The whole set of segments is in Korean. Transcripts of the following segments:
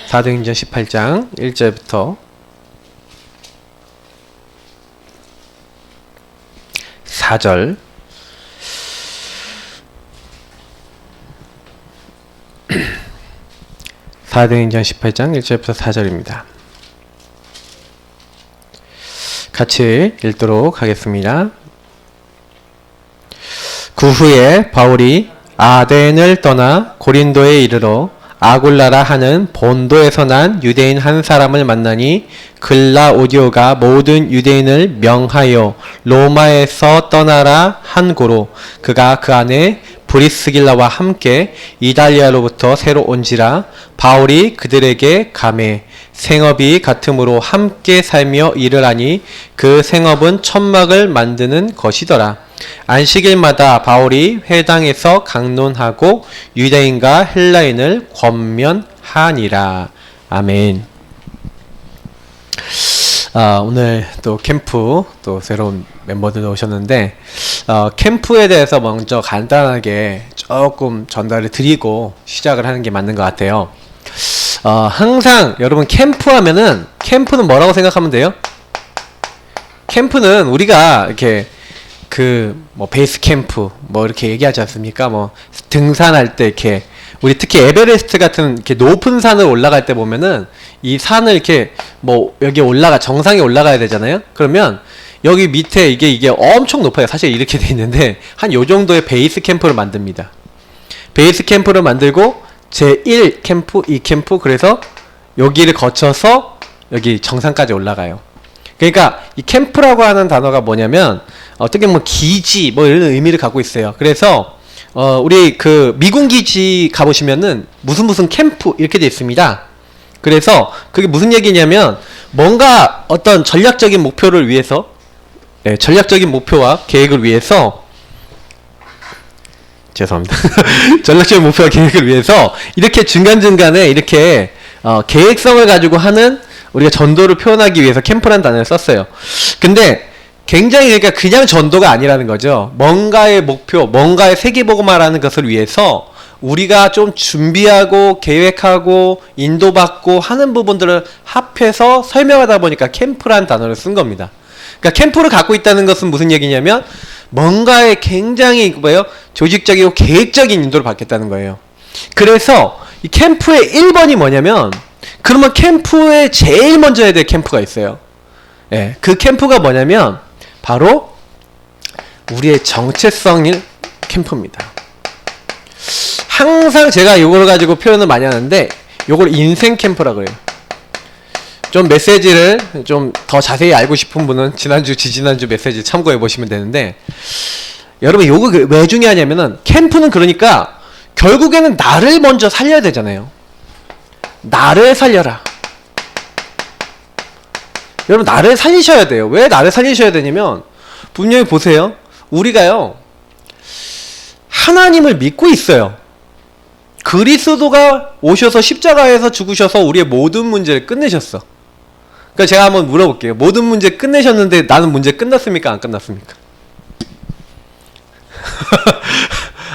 사도행전 18장 1절부터 4절. 사도행전 18장 1절부터 4절입니다. 같이 읽도록 하겠습니다. 그 후에 바울이 아덴을 떠나 고린도에 이르러 아굴라라 하는 본도에서 난 유대인 한 사람을 만나니 글라우디오가 모든 유대인을 명하여 로마에서 떠나라 한 고로 그가 그 안에 브리스길라와 함께 이달리아로부터 새로 온지라. 바울이 그들에게 가매 생업이 같으므로 함께 살며 일을 하니 그 생업은 천막을 만드는 것이더라. 안식일마다 바울이 회당에서 강론하고 유대인과 헬라인을 권면하니라. 아멘. 오늘 또 캠프 또 새로운 멤버들 오셨는데 캠프에 대해서 먼저 간단하게 조금 전달을 드리고 시작을 하는 게 맞는 것 같아요. 항상 여러분 캠프는 뭐라고 생각하면 돼요? 캠프는 우리가 이렇게 베이스 캠프 이렇게 얘기하지 않습니까? 등산할 때 이렇게 우리 특히 에베레스트 같은 이렇게 높은 산을 올라갈 때 보면은 이 산을 이렇게 여기 정상에 올라가야 되잖아요. 그러면 여기 밑에 이게 엄청 높아요. 사실 이렇게 돼 있는데 한 요 정도의 베이스 캠프를 만듭니다. 베이스 캠프를 만들고 제1 캠프, 2캠프 그래서 여기를 거쳐서 여기 정상까지 올라가요. 그러니까 이 캠프라고 하는 단어가 뭐냐면 어떻게 보면 기지 이런 의미를 갖고 있어요. 그래서 우리 미군 기지 가보시면은 무슨 캠프 이렇게 돼 있습니다. 그래서 그게 무슨 얘기냐면 뭔가 어떤 전략적인 목표를 위해서 전략적인 목표와 계획을 위해서 죄송합니다. 전략적인 목표와 계획을 위해서 이렇게 중간중간에 이렇게 계획성을 가지고 하는 우리가 전도를 표현하기 위해서 캠프라는 단어를 썼어요. 근데 굉장히 그냥 전도가 아니라는 거죠. 뭔가의 목표, 뭔가의 세계복음화라는 것을 위해서 우리가 좀 준비하고 계획하고 인도받고 하는 부분들을 합해서 설명하다 보니까 캠프라는 단어를 쓴 겁니다. 그러니까 캠프를 갖고 있다는 것은 무슨 얘기냐면 뭔가의 굉장히 조직적이고 계획적인 인도를 받겠다는 거예요. 그래서 이 캠프의 1번이 뭐냐면 그러면 캠프에 제일 먼저 해야 될 캠프가 있어요. 그 캠프가 뭐냐면 바로 우리의 정체성일 캠프입니다. 항상 제가 이걸 가지고 표현을 많이 하는데 이걸 인생 캠프라고 그래요. 좀 메시지를 좀 더 자세히 알고 싶은 분은 지지난주 메시지 참고해 보시면 되는데 여러분 이거 왜 중요하냐면은 캠프는 그러니까 결국에는 나를 먼저 살려야 되잖아요. 나를 살려라. 여러분 나를 살리셔야 돼요. 왜 나를 살리셔야 되냐면 분명히 보세요. 우리가요 하나님을 믿고 있어요. 그리스도가 오셔서 십자가에서 죽으셔서 우리의 모든 문제를 끝내셨어. 그러니까 제가 한번 물어볼게요. 모든 문제 끝내셨는데 나는 문제 끝났습니까? 안 끝났습니까?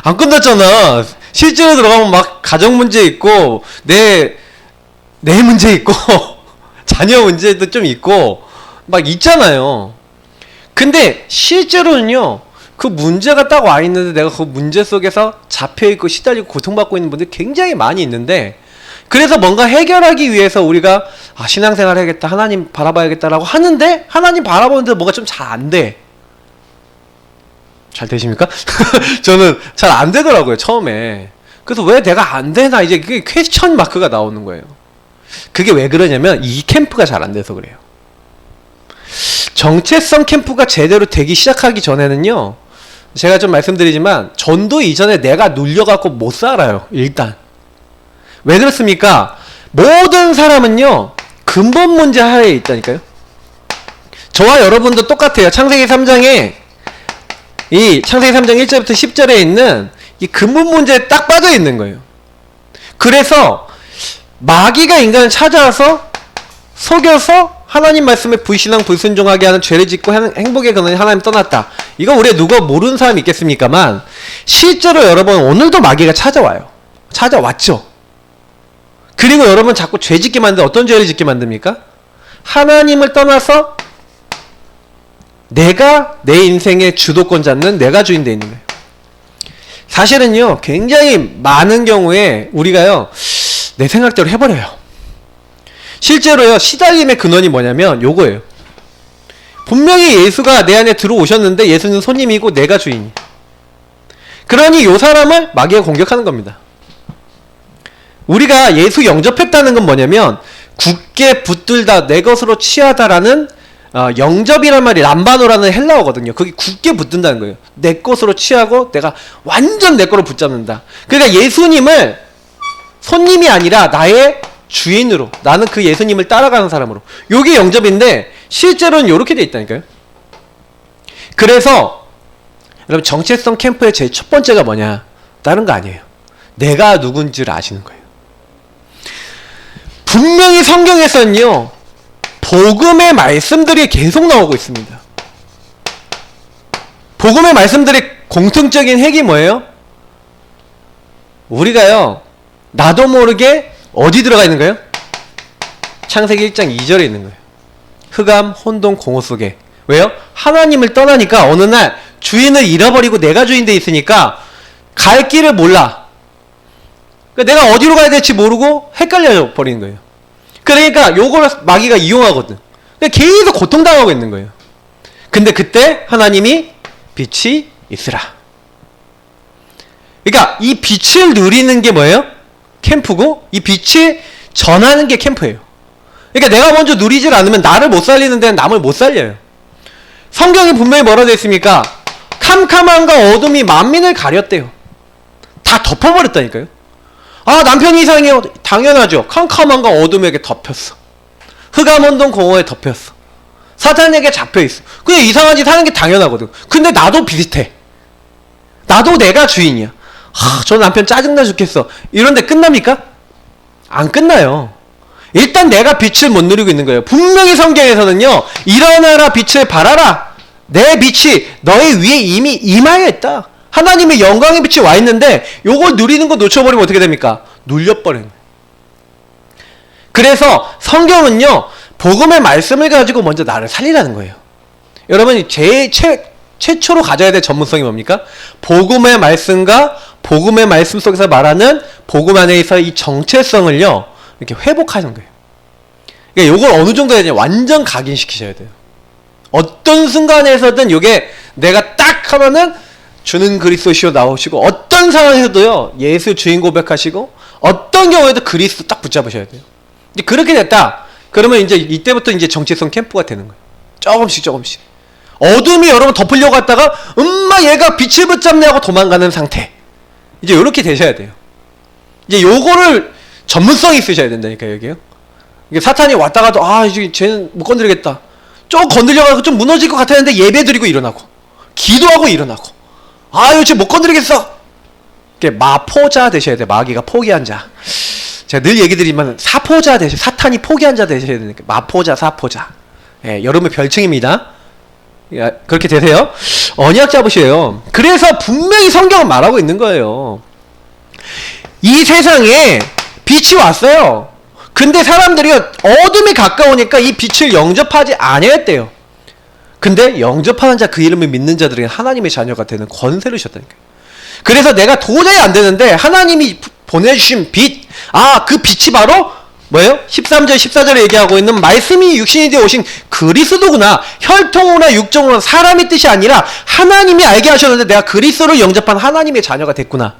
안 끝났잖아. 실제로 들어가면 막 가정 문제 있고 내 문제 있고 자녀 문제도 좀 있고 막 있잖아요. 근데 실제로는요 그 문제가 딱 와 있는데 내가 그 문제 속에서 잡혀있고 시달리고 고통받고 있는 분들이 굉장히 많이 있는데 그래서 뭔가 해결하기 위해서 우리가 신앙생활 해야겠다, 하나님 바라봐야겠다라고 하는데 하나님 바라보는데 뭐가 좀 잘 안 돼. 잘 되십니까? 저는 잘 안 되더라고요 처음에. 그래서 왜 내가 안 되나 이제 그게 퀘스천 마크가 나오는 거예요. 그게 왜 그러냐면 이 캠프가 잘 안 돼서 그래요. 정체성 캠프가 제대로 되기 시작하기 전에는요 제가 좀 말씀드리지만 전도 이전에 내가 눌려갖고 못 살아요. 일단 왜 그렇습니까? 모든 사람은요 근본 문제 하에 있다니까요. 저와 여러분도 똑같아요. 창세기 3장에 이 창세기 3장 1절부터 10절에 있는 이 근본 문제에 딱 빠져 있는 거예요. 그래서 마귀가 인간을 찾아와서 속여서 하나님 말씀에 불신앙 불순종하게 하는 죄를 짓고 행복의 근원이 하나님 떠났다. 이거 우리가 누가 모르는 사람이 있겠습니까만 실제로 여러분 오늘도 마귀가 찾아와요. 찾아왔죠. 그리고 여러분 자꾸 죄 짓게 만들 어떤 죄를 짓게 만듭니까? 하나님을 떠나서 내가 내 인생의 주도권 잡는 내가 주인 돼 있는 거예요. 사실은요, 굉장히 많은 경우에 우리가요, 내 생각대로 해버려요. 실제로요, 시달림의 근원이 뭐냐면 요거예요. 분명히 예수가 내 안에 들어오셨는데 예수는 손님이고 내가 주인이에요. 그러니 요 사람을 마귀가 공격하는 겁니다. 우리가 예수 영접했다는 건 뭐냐면 굳게 붙들다 내 것으로 취하다라는 영접이란 말이 람바노라는 헬라어거든요. 그게 굳게 붙든다는 거예요. 내 것으로 취하고 내가 완전 내 거로 붙잡는다. 그러니까 예수님을 손님이 아니라 나의 주인으로, 나는 그 예수님을 따라가는 사람으로. 요게 영접인데 실제로는 요렇게 돼 있다니까요. 그래서 여러분 정체성 캠프의 제일 첫 번째가 뭐냐? 다른 거 아니에요. 내가 누군지를 아시는 거예요. 분명히 성경에서는요, 복음의 말씀들이 계속 나오고 있습니다. 복음의 말씀들의 공통적인 핵이 뭐예요? 우리가요, 나도 모르게 어디 들어가 있는 거예요? 창세기 1장 2절에 있는 거예요. 흑암, 혼돈, 공허 속에. 왜요? 하나님을 떠나니까 어느 날 주인을 잃어버리고 내가 주인 돼 있으니까 갈 길을 몰라. 그러니까 내가 어디로 가야 될지 모르고 헷갈려 버리는 거예요. 그러니까 요걸 마귀가 이용하거든. 그러니까 계속 고통당하고 있는 거예요. 근데 그때 하나님이 빛이 있으라. 그러니까 이 빛을 누리는 게 뭐예요? 캠프고, 이 빛을 전하는 게 캠프예요. 그러니까 내가 먼저 누리질 않으면 나를 못 살리는 데는 남을 못 살려요. 성경이 분명히 뭐라 되어 있습니까? 캄캄함과 어둠이 만민을 가렸대요. 다 덮어버렸다니까요. 아, 남편이 이상해요. 당연하죠. 캄캄함과 어둠에게 덮였어. 흑암, 혼돈, 공허에 덮였어. 사탄에게 잡혀있어. 그냥 이상한 짓 하는 게 당연하거든. 근데 나도 비슷해. 나도 내가 주인이야. 저 남편 짜증나 죽겠어. 이런데 끝납니까? 안 끝나요. 일단 내가 빛을 못 누리고 있는 거예요. 분명히 성경에서는요, 일어나라 빛을 발하라. 내 빛이 너희 위에 이미 임하여 있다. 하나님의 영광의 빛이 와 있는데 요걸 누리는 거 놓쳐버리면 어떻게 됩니까? 눌려버려요. 그래서 성경은요, 복음의 말씀을 가지고 먼저 나를 살리라는 거예요. 여러분이 최초로 가져야 될 전문성이 뭡니까? 복음의 말씀과 복음의 말씀 속에서 말하는 복음 안에서 이 정체성을요, 이렇게 회복하는 거예요. 그러니까 요걸 어느 정도 해야 되냐? 완전 각인시키셔야 돼요. 어떤 순간에서든 요게 내가 딱 하면은 주는 그리스도시오 나오시고, 어떤 상황에서도요, 예수 주인 고백하시고, 어떤 경우에도 그리스도 딱 붙잡으셔야 돼요. 이제 그렇게 됐다. 그러면 이제 이때부터 이제 정체성 캠프가 되는 거예요. 조금씩 조금씩. 어둠이 여러분 덮으려고 했다가 얘가 빛을 붙잡네 하고 도망가는 상태. 이제 요렇게 되셔야 돼요. 이제 요거를 전문성이 있으셔야 된다니까, 여기요. 이게 사탄이 왔다가도 이제 쟤는 못 건드리겠다. 좀 건드려가지고 좀 무너질 것 같았는데 예배 드리고 일어나고, 기도하고 일어나고, 이거 쟤 못 건드리겠어. 이게 마포자 되셔야 돼요. 마귀가 포기한 자. 제가 늘 얘기 드리면 사포자 되셔. 사탄이 포기한 자 되셔야 되니까. 마포자, 사포자. 예, 여러분의 별칭입니다. 그렇게 되세요. 언약 잡으셔요. 그래서 분명히 성경은 말하고 있는 거예요. 이 세상에 빛이 왔어요. 근데 사람들이 어둠이 가까우니까 이 빛을 영접하지 아니했대요. 근데 영접하는 자, 그 이름을 믿는 자들에게 하나님의 자녀가 되는 권세를 주셨다니까요. 그래서 내가 도저히 안 되는데 하나님이 보내주신 빛, 그 빛이 바로 뭐예요? 13절 14절에 얘기하고 있는 말씀이 육신이 되어 오신 그리스도구나. 혈통으로나 육정으로나 사람의 뜻이 아니라 하나님이 알게 하셨는데 내가 그리스도를 영접한 하나님의 자녀가 됐구나.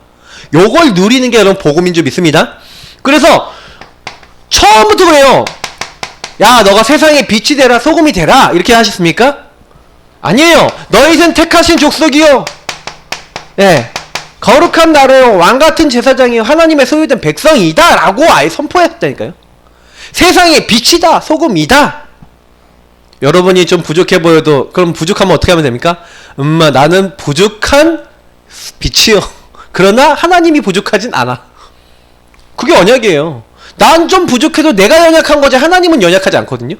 요걸 누리는 게 여러분 복음인 줄 믿습니다. 그래서 처음부터 그래요. 야, 너가 세상에 빛이 되라, 소금이 되라, 이렇게 하셨습니까? 아니에요. 너희는 택하신 족속이요, 거룩한 나라요, 왕같은 제사장이요, 하나님의 소유된 백성이다 라고 아예 선포했다니까요. 세상에 빛이다, 소금이다. 여러분이 좀 부족해 보여도, 그럼 부족하면 어떻게 하면 됩니까? 나는 부족한 빛이요, 그러나 하나님이 부족하진 않아. 그게 언약이에요. 난 좀 부족해도 내가 연약한 거지 하나님은 연약하지 않거든요.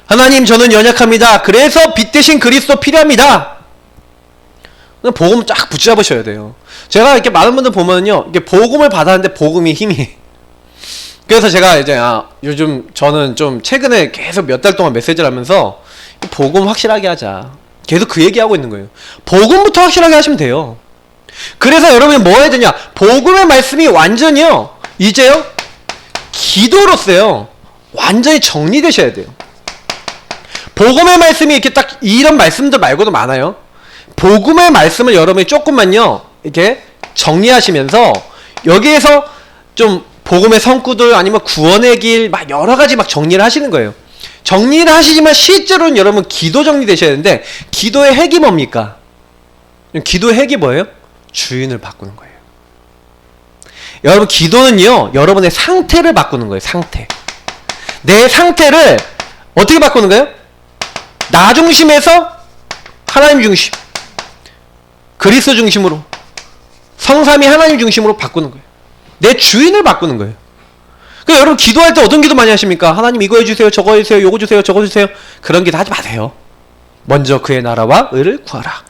하나님, 저는 연약합니다. 그래서 빛 대신 그리스도 필요합니다. 복음 쫙 붙잡으셔야 돼요. 제가 이렇게 많은 분들 보면요, 이게 복음을 받았는데 복음이 힘이 그래서 제가 이제 요즘 저는 좀 최근에 계속 몇 달 동안 메시지를 하면서 복음 확실하게 하자. 계속 그 얘기하고 있는 거예요. 복음부터 확실하게 하시면 돼요. 그래서 여러분이 뭐 해야 되냐? 복음의 말씀이 완전히요. 이제요. 기도로서요. 완전히 정리되셔야 돼요. 복음의 말씀이 이렇게 딱 이런 말씀들 말고도 많아요. 복음의 말씀을 여러분이 조금만요. 이렇게 정리하시면서 여기에서 좀 복음의 성구들 아니면 구원의 길 막 여러 가지 막 정리를 하시는 거예요. 정리를 하시지만 실제로는 여러분 기도 정리되셔야 되는데 기도의 핵이 뭡니까? 기도의 핵이 뭐예요? 주인을 바꾸는 거예요. 여러분 기도는요. 여러분의 상태를 바꾸는 거예요. 상태. 내 상태를 어떻게 바꾸는 거예요? 나 중심에서 하나님 중심. 그리스도 중심으로. 성삼위 하나님 중심으로 바꾸는 거예요. 내 주인을 바꾸는 거예요. 그러니까 여러분 기도할 때 어떤 기도 많이 하십니까? 하나님 이거 해주세요, 저거 해주세요, 요거 주세요, 저거 주세요. 그런 기도 하지 마세요. 먼저 그의 나라와 의를 구하라.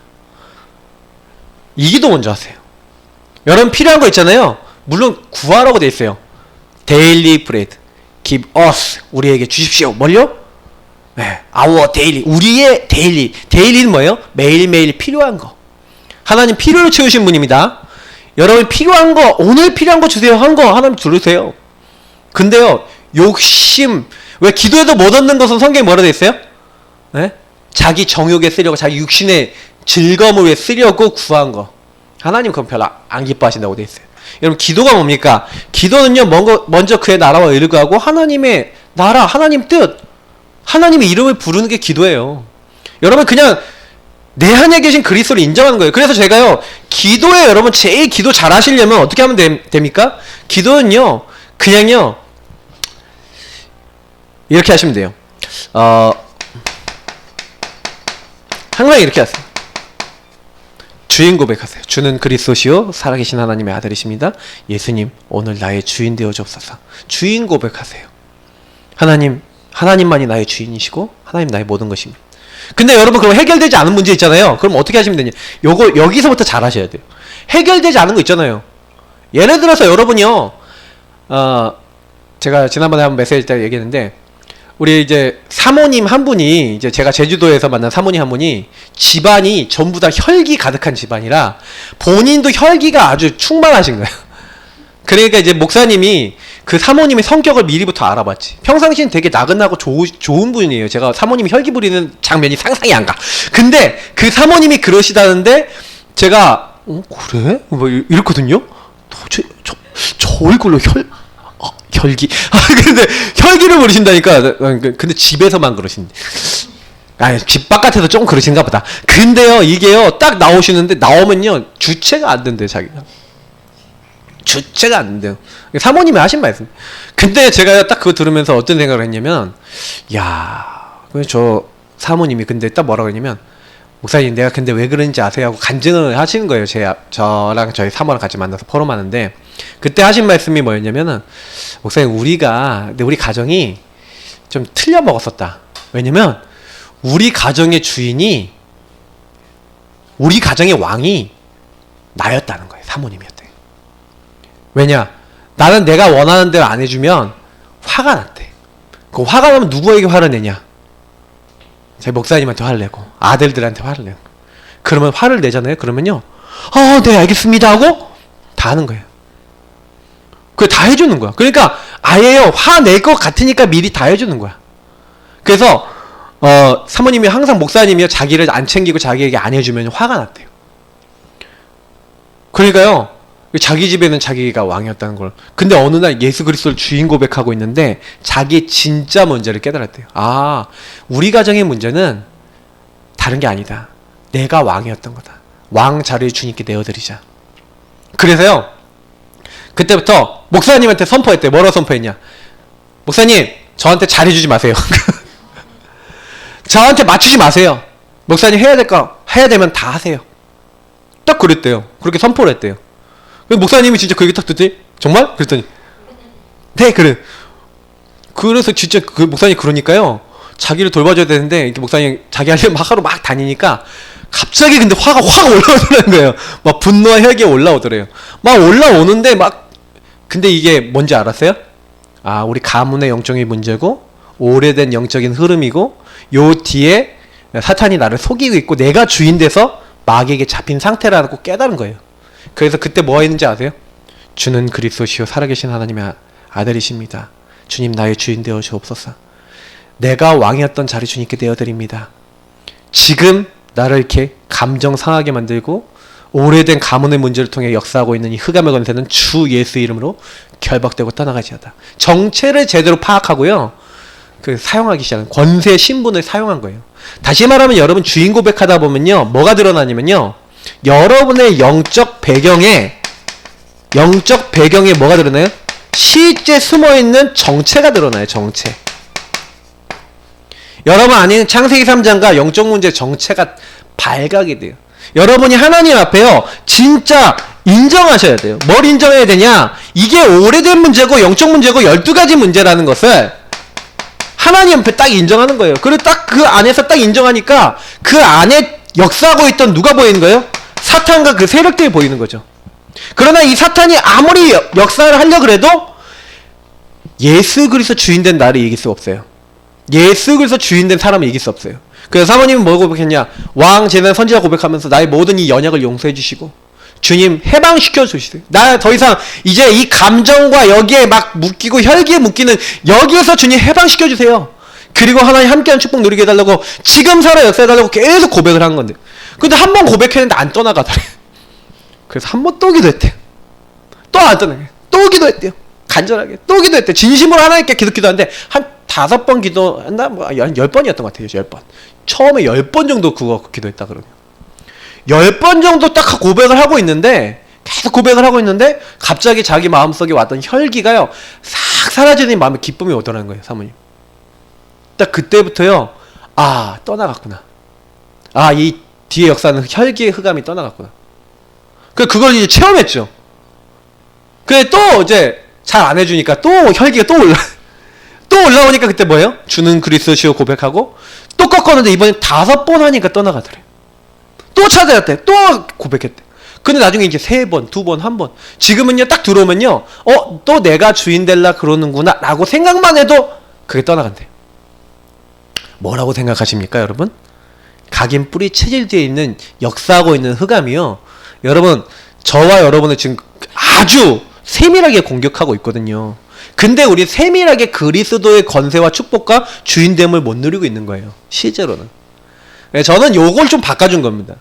이 기도 먼저 하세요. 여러분 필요한 거 있잖아요. 물론 구하라고 돼 있어요. Daily bread, give us. 우리에게 주십시오. 뭘요? 네, our daily. 우리의 daily. daily는 뭐예요? 매일매일 필요한 거. 하나님 필요를 채우신 분입니다. 여러분 필요한 거, 오늘 필요한 거 주세요 한 거 하나님 들으세요. 근데요, 욕심, 왜 기도에도 못 얻는 것은 성경에 뭐라 되어 있어요? 네? 자기 정욕에 쓰려고, 자기 육신의 즐거움을 위해 쓰려고 구한 거. 하나님 그건 별로 안 기뻐하신다고 되어 있어요. 여러분 기도가 뭡니까? 기도는요, 먼저 그의 나라와 의를 구하고 하나님의 나라, 하나님 뜻, 하나님의 이름을 부르는 게 기도예요. 여러분 그냥 내 안에 계신 그리스도를 인정하는 거예요. 그래서 제가요, 기도에 여러분 제일 기도 잘 하시려면 어떻게 하면 됩니까? 기도는요, 그냥요, 이렇게 하시면 돼요. 항상 이렇게 하세요. 주인 고백하세요. 주는 그리스도시요 살아계신 하나님의 아들이십니다. 예수님, 오늘 나의 주인 되어 주옵소서. 주인 고백하세요. 하나님만이 나의 주인이시고 하나님 나의 모든 것입니다. 근데 여러분 그럼 해결되지 않은 문제 있잖아요. 그럼 어떻게 하시면 되냐? 요거 여기서부터 잘 하셔야 돼요. 해결되지 않은 거 있잖아요. 예를 들어서 여러분이요. 제가 지난번에 한번 메시지 때 얘기했는데 우리 이제 사모님 한 분이 이제 제가 제주도에서 만난 사모님 한 분이 집안이 전부 다 혈기 가득한 집안이라 본인도 혈기가 아주 충만하신 거예요. 그러니까 이제 목사님이 그 사모님의 성격을 미리부터 알아봤지. 평상시엔 되게 나긋나고 좋은 분이에요. 제가 사모님이 혈기 부리는 장면이 상상이 안 가. 근데 그 사모님이 그러시다는데 제가 그래? 뭐 이랬거든요. 저 얼굴로 혈기. 근데 혈기를 부리신다니까. 근데 집에서만 그러신데. 집 바깥에서 좀 그러신가 보다. 근데요, 이게요, 딱 나오시는데 나오면요, 주체가 안 된대요, 자기가. 주체가 안 된대요. 사모님이 하신 말씀. 근데 제가 딱 그거 들으면서 어떤 생각을 했냐면, 저 사모님이 근데 딱 뭐라고 했냐면, 목사님 내가 근데 왜 그런지 아세요? 하고 간증을 하시는 거예요. 저랑 저희 사모랑 같이 만나서 포럼하는데, 그때 하신 말씀이 뭐였냐면은, 목사님 우리 가정이 좀 틀려 먹었었다. 왜냐면 우리 가정의 주인이, 우리 가정의 왕이 나였다는 거예요. 사모님이었대. 왜냐? 나는 내가 원하는 대로 안 해주면 화가 났대. 그 화가 나면 누구에게 화를 내냐? 제 목사님한테 화를 내고 아들들한테 화를 내고. 그러면 화를 내잖아요. 그러면요, 네 알겠습니다 하고 다 하는 거예요. 그걸 다 해주는 거야. 그러니까 아예요, 화낼 것 같으니까 미리 다 해주는 거야. 그래서 사모님이 항상 목사님이요, 자기를 안 챙기고 자기에게 안 해주면 화가 났대요. 그러니까요, 자기 집에는 자기가 왕이었다는 걸. 근데 어느 날 예수 그리스도를 주인 고백하고 있는데 자기의 진짜 문제를 깨달았대요. 우리 가정의 문제는 다른 게 아니다. 내가 왕이었던 거다. 왕 자리를 주님께 내어드리자. 그래서요, 그때부터 목사님한테 선포했대요. 뭐라고 선포했냐? 목사님, 저한테 잘해주지 마세요. 저한테 맞추지 마세요. 목사님 해야 될 거 해야 되면 다 하세요. 딱 그랬대요. 그렇게 선포를 했대요. 목사님이 진짜 그 얘기 딱 듣더니, 정말? 그랬더니, 네, 그래. 그래서 진짜 그 목사님 그러니까요, 자기를 돌봐줘야 되는데, 이렇게 목사님 자기 하려면 막 하루 막 다니니까, 갑자기 근데 화가 확 올라오더라는 거예요. 막 분노와 혈기가 올라오더래요. 막 올라오는데 근데 이게 뭔지 알았어요? 아, 우리 가문의 영적인 문제고 오래된 영적인 흐름이고 요 뒤에 사탄이 나를 속이고 있고 내가 주인 돼서 마귀에게 잡힌 상태라고 깨달은 거예요. 그래서 그때 뭐 했는지 아세요? 주는 그리스도시요 살아계신 하나님의 아들이십니다. 주님 나의 주인 되어 주옵소서. 내가 왕이었던 자리 주님께 내어드립니다. 지금 나를 이렇게 감정 상하게 만들고 오래된 가문의 문제를 통해 역사하고 있는 이 흑암의 권세는 주 예수 이름으로 결박되고 떠나가지어다. 정체를 제대로 파악하고요. 사용하기 시작한 권세의 신분을 사용한 거예요. 다시 말하면 여러분 주인 고백하다 보면요. 뭐가 드러나냐면요. 여러분의 영적 배경에 뭐가 드러나요? 실제 숨어있는 정체가 드러나요. 정체. 여러분 안에는 창세기 3장과 영적 문제 정체가 발각이 돼요. 여러분이 하나님 앞에요. 진짜 인정하셔야 돼요. 뭘 인정해야 되냐? 이게 오래된 문제고 영적 문제고 12가지 문제라는 것을 하나님 앞에 딱 인정하는 거예요. 그리고 딱 그 안에서 딱 인정하니까 그 안에 역사하고 있던 누가 보이는 거예요? 사탄과 그 세력들이 보이는 거죠. 그러나 이 사탄이 아무리 역사를 하려고 해도 예수 그리스도 주인된 나를 이길 수 없어요. 예수 그리스도 주인된 사람을 이길 수 없어요. 그래서 사모님은 뭐 고백했냐? 왕, 제사, 선지자 고백하면서 나의 모든 이 연약을 용서해 주시고 주님 해방시켜 주시세요. 나 더 이상 이제 이 감정과 여기에 막 묶이고 혈기에 묶이는 여기에서 주님 해방시켜 주세요. 그리고 하나님 함께한 축복 누리게 해달라고 지금 살아 역사해달라고 계속 고백을 한 건데 근데 한 번 고백했는데 안 떠나가더래. 그래서 한 번 또 기도했대요. 또 안 떠나게. 또 기도했대요. 간절하게 또 기도했대요. 진심으로 하나님께 계속 기도하는데 한 5번 기도했나? 뭐 10번이었던 것 같아요. 10번. 처음에 10번 정도 그거 기도했다 그러네요. 10번 정도 딱 고백을 하고 있는데 계속 고백을 하고 있는데 갑자기 자기 마음속에 왔던 혈기가요 싹 사라지는 마음에 기쁨이 오더라는 거예요. 사모님. 딱 그때부터요 아 떠나갔구나. 아 이 뒤에 역사는 혈기의 흑암이 떠나갔구나. 그걸 이제 체험했죠. 그래 또 이제 잘 안 해주니까 또 혈기가 또 올라오니까 그때 뭐예요? 주는 그리스도시요 고백하고 또 꺾었는데 이번엔 5번 하니까 떠나가더래. 또 찾아갔대. 또 고백했대. 근데 나중에 이제 3번, 2번, 1번. 지금은요 딱 들어오면요 또 내가 주인 될라 그러는구나 라고 생각만 해도 그게 떠나간대. 뭐라고 생각하십니까 여러분? 각인 뿌리 체질 뒤에 있는 역사하고 있는 흑암이요 여러분 저와 여러분을 지금 아주 세밀하게 공격하고 있거든요. 근데 우리 세밀하게 그리스도의 권세와 축복과 주인됨을 못 누리고 있는 거예요. 실제로는. 저는 요걸 좀 바꿔준 겁니다.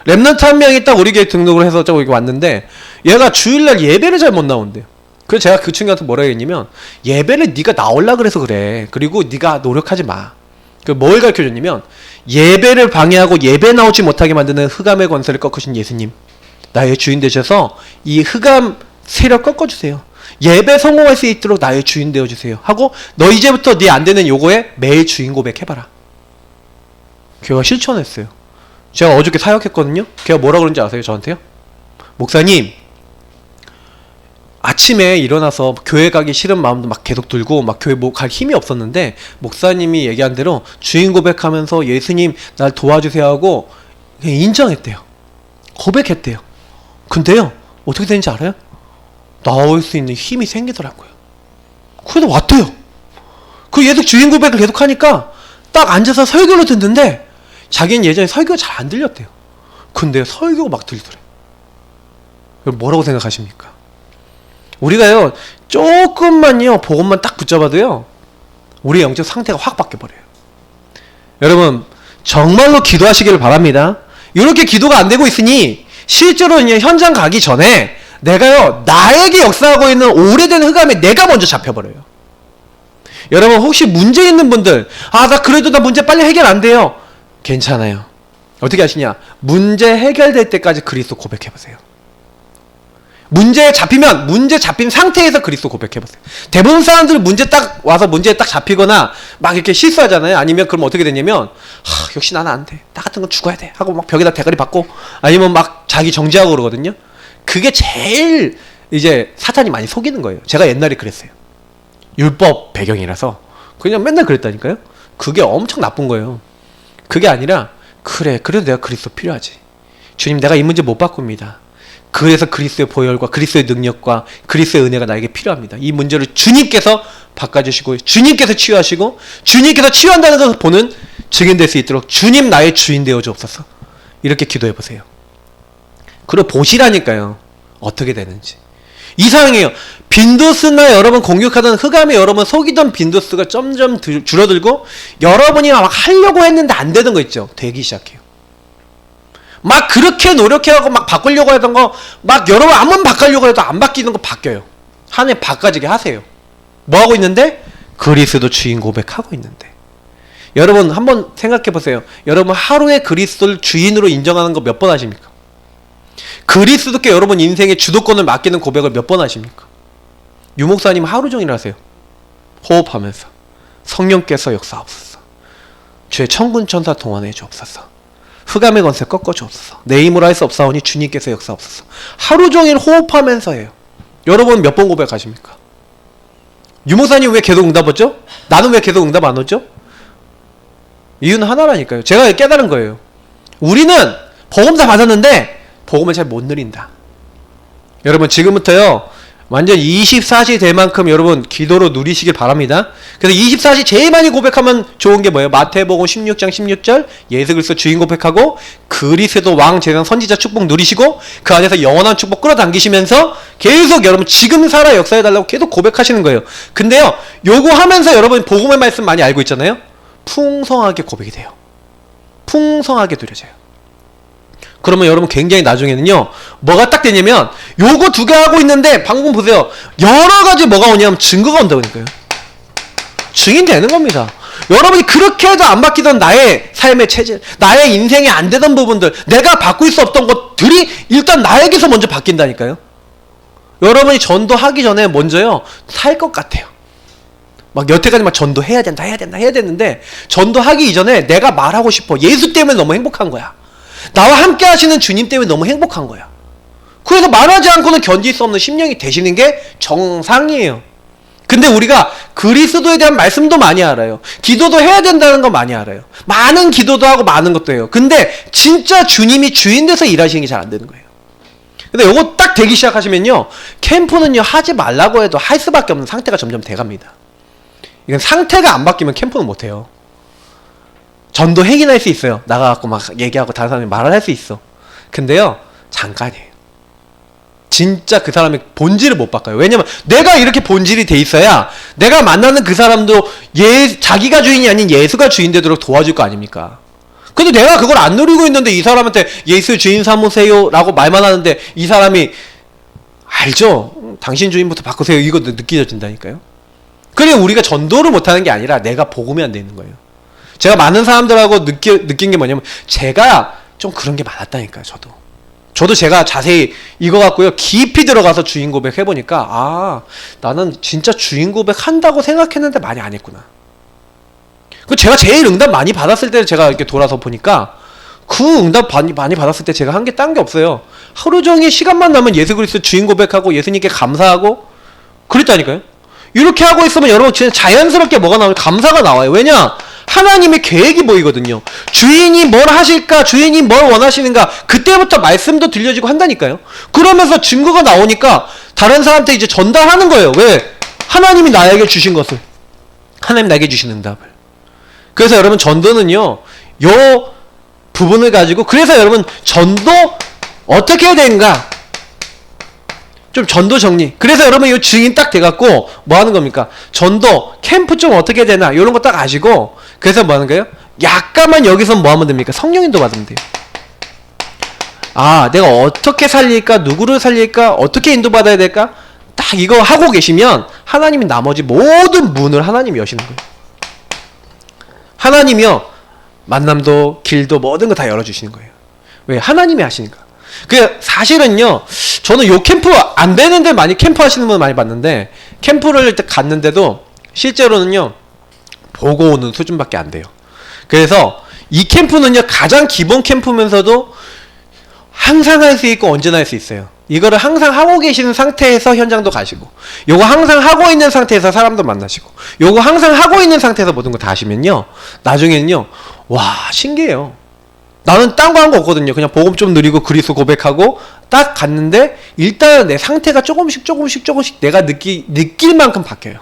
랩런트 한 명이 딱 우리 교회 등록을 해서 여기 왔는데 얘가 주일날 예배를 잘 못 나온대요. 그래서 제가 그 친구한테 뭐라 했냐면 예배를 네가 나올라 그래서 그래. 그리고 네가 노력하지 마. 뭘 가르쳐줬냐면 예배를 방해하고 예배 나오지 못하게 만드는 흑암의 권세를 꺾으신 예수님 나의 주인 되셔서 이 흑암 세력 꺾어주세요. 예배 성공할 수 있도록 나의 주인 되어주세요 하고 너 이제부터 네 안되는 요거에 매일 주인 고백해봐라. 걔가 실천했어요. 제가 어저께 사역했거든요. 걔가 뭐라 그런지 아세요? 저한테요? 목사님 아침에 일어나서 교회 가기 싫은 마음도 막 계속 들고 막 교회 갈 힘이 없었는데 목사님이 얘기한 대로 주인 고백하면서 예수님 날 도와주세요 하고 그냥 인정했대요. 고백했대요. 근데요 어떻게 되는지 알아요? 나올 수 있는 힘이 생기더라고요. 그래도 왔대요. 그 계속 주인 고백을 계속 하니까 딱 앉아서 설교를 듣는데 자기는 예전에 설교가 잘 안 들렸대요. 근데 설교가 막 들리더래요. 뭐라고 생각하십니까? 우리가요 조금만요 복음만 딱 붙잡아도요 우리의 영적 상태가 확 바뀌어버려요. 여러분 정말로 기도하시기를 바랍니다. 이렇게 기도가 안 되고 있으니 실제로 현장 가기 전에 내가요 나에게 역사하고 있는 오래된 흑암에 내가 먼저 잡혀버려요. 여러분 혹시 문제 있는 분들 나 그래도 나 문제 빨리 해결 안 돼요. 괜찮아요. 어떻게 하시냐? 문제 해결될 때까지 그리스도 고백해보세요. 문제에 잡히면 문제 잡힌 상태에서 그리스도 고백해보세요. 대부분 사람들 문제 딱 와서 문제에 딱 잡히거나 막 이렇게 실수하잖아요. 아니면 그럼 어떻게 되냐면 역시 나는 안 돼. 나 같은 건 죽어야 돼. 하고 막 벽에다 대가리 받고 아니면 막 자기 정지하고 그러거든요. 그게 제일 이제 사탄이 많이 속이는 거예요. 제가 옛날에 그랬어요. 율법 배경이라서 그냥 맨날 그랬다니까요. 그게 엄청 나쁜 거예요. 그게 아니라 그래 그래도 내가 그리스도 필요하지. 주님 내가 이 문제 못 바꿉니다. 그래서 그리스도의 보혈과 그리스도의 능력과 그리스도의 은혜가 나에게 필요합니다. 이 문제를 주님께서 바꿔주시고 주님께서 치유하시고 주님께서 치유한다는 것을 보는 증인될 수 있도록 주님 나의 주인 되어 주옵소서. 이렇게 기도해 보세요. 그리고 보시라니까요. 어떻게 되는지. 이상해요. 빈도수나 여러분 공격하던 흑암에 여러분 속이던 빈도수가 점점 줄어들고 여러분이 막 하려고 했는데 안 되는 거 있죠. 되기 시작해요. 막 그렇게 노력해하고 막 바꾸려고 하던 거 막 여러분 아무리 바꾸려고 해도 안 바뀌는 거 바뀌어요. 한 해 바꿔지게 하세요. 뭐 하고 있는데? 그리스도 주인 고백하고 있는데. 여러분 한번 생각해 보세요. 여러분 하루에 그리스도를 주인으로 인정하는 거 몇 번 하십니까? 그리스도께 여러분 인생의 주도권을 맡기는 고백을 몇 번 하십니까? 유목사님 하루 종일 하세요. 호흡하면서 성령께서 역사하옵소서. 주의 천군 천사 동원해 주옵소서. 흑암의 권세 꺾어 주옵소서. 내 힘으로 할 수 없사오니 주님께서 역사하옵소서. 하루 종일 호흡하면서 해요. 여러분 몇 번 고백하십니까? 유목사님 왜 계속 응답 오죠? 나는 왜 계속 응답 안 오죠? 이유는 하나라니까요. 제가 깨달은 거예요. 우리는 복음 다 받았는데 복음을 잘 못 누린다. 여러분 지금부터요 완전 24시 될 만큼 여러분 기도로 누리시길 바랍니다. 그래서 24시 제일 많이 고백하면 좋은 게 뭐예요? 마태복음 16장 16절 예수 그리스도 주인 고백하고 그리스도 왕 제상 선지자 축복 누리시고 그 안에서 영원한 축복 끌어당기시면서 계속 여러분 지금 살아 역사해달라고 계속 고백하시는 거예요. 근데요 요거 하면서 여러분 복음의 말씀 많이 알고 있잖아요. 풍성하게 고백이 돼요. 풍성하게 누려져요. 그러면 여러분 굉장히 나중에는요 뭐가 딱 되냐면 요거 두 개 하고 있는데 방금 보세요. 여러 가지 뭐가 오냐면 증거가 온다고니까요. 증인 되는 겁니다. 여러분이 그렇게 해도 안 바뀌던 나의 삶의 체질, 나의 인생에 안 되던 부분들, 내가 바꿀 수 없던 것들이 일단 나에게서 먼저 바뀐다니까요. 여러분이 전도하기 전에 먼저요 살 것 같아요. 막 여태까지 막 전도해야 된다 해야 됐는데 전도하기 이전에 내가 말하고 싶어. 예수 때문에 너무 행복한 거야. 나와 함께 하시는 주님 때문에 너무 행복한 거야. 그래서 말하지 않고는 견딜 수 없는 심령이 되시는 게 정상이에요. 근데 우리가 그리스도에 대한 말씀도 많이 알아요. 기도도 해야 된다는 거 많이 알아요. 많은 기도도 하고 많은 것도 해요. 근데 진짜 주님이 주인 돼서 일하시는 게 잘 안 되는 거예요. 근데 요거 딱 되기 시작하시면요 캠프는요 하지 말라고 해도 할 수밖에 없는 상태가 점점 돼갑니다. 이건 상태가 안 바뀌면 캠프는 못해요. 전도 행인할 수 있어요. 나가갖고 막 얘기하고 다른 사람이 말을 할 수 있어. 근데요 잠깐이에요. 진짜 그 사람의 본질을 못 바꿔요. 왜냐면 내가 이렇게 본질이 돼 있어야 내가 만나는 그 사람도 자기가 주인이 아닌 예수가 주인 되도록 도와줄 거 아닙니까? 근데 내가 그걸 안 누리고 있는데 이 사람한테 예수 주인 삼으세요 라고 말만 하는데 이 사람이 알죠? 당신 주인부터 바꾸세요. 이거 느껴진다니까요. 그래 우리가 전도를 못하는 게 아니라 내가 복음이 안 돼 있는 거예요. 제가 많은 사람들하고 느낀 게 뭐냐면 제가 좀 그런 게 많았다니까요. 저도 제가 자세히 이거 갖고요 깊이 들어가서 주인 고백 해보니까 아 나는 진짜 주인 고백 한다고 생각했는데 많이 안 했구나. 그 제가 제일 응답 많이 받았을 때 제가 이렇게 돌아서 보니까 그 응답 많이 받았을 때 제가 한 게 딴 게 없어요. 하루 종일 시간만 나면 예수 그리스도 주인 고백하고 예수님께 감사하고 그랬다니까요. 이렇게 하고 있으면 여러분 진짜 자연스럽게 뭐가 나오면 감사가 나와요. 왜냐? 하나님의 계획이 보이거든요. 주인이 뭘 하실까? 주인이 뭘 원하시는가? 그때부터 말씀도 들려지고 한다니까요. 그러면서 증거가 나오니까 다른 사람한테 이제 전달하는 거예요. 왜? 하나님이 나에게 주신 것을. 하나님 나에게 주신 응답을. 그래서 여러분 전도는요. 요 부분을 가지고 그래서 여러분 전도 어떻게 해야 되는가? 좀 전도 정리. 그래서 여러분 이 증인 딱 돼갖고 뭐 하는 겁니까? 전도 캠프 좀 어떻게 해야 되나 이런 거 딱 아시고 그래서 뭐 하는 거예요? 약간만 여기서 뭐 하면 됩니까? 성령 인도 받으면 돼요. 아 내가 어떻게 살릴까? 누구를 살릴까? 어떻게 인도받아야 될까? 딱 이거 하고 계시면 하나님이 나머지 모든 문을 하나님이 여시는 거예요. 하나님이요 만남도 길도 모든 거 다 열어주시는 거예요. 왜? 하나님이 하시니까. 그 사실은요 저는 요 캠프 안 되는데 많이 캠프 하시는 분 많이 봤는데 캠프를 갔는데도 실제로는요 보고 오는 수준밖에 안 돼요. 그래서 이 캠프는요 가장 기본 캠프면서도 항상 할 수 있고 언제나 할 수 있어요. 이거를 항상 하고 계시는 상태에서 현장도 가시고 요거 항상 하고 있는 상태에서 사람도 만나시고 요거 항상 하고 있는 상태에서 모든 거 다 하시면요 나중에는요 와 신기해요. 나는 딴 거 한 거 없거든요. 그냥 복음 좀 누리고 그리스도 고백하고 딱 갔는데 일단 내 상태가 조금씩 내가 느낄 만큼 바뀌어요.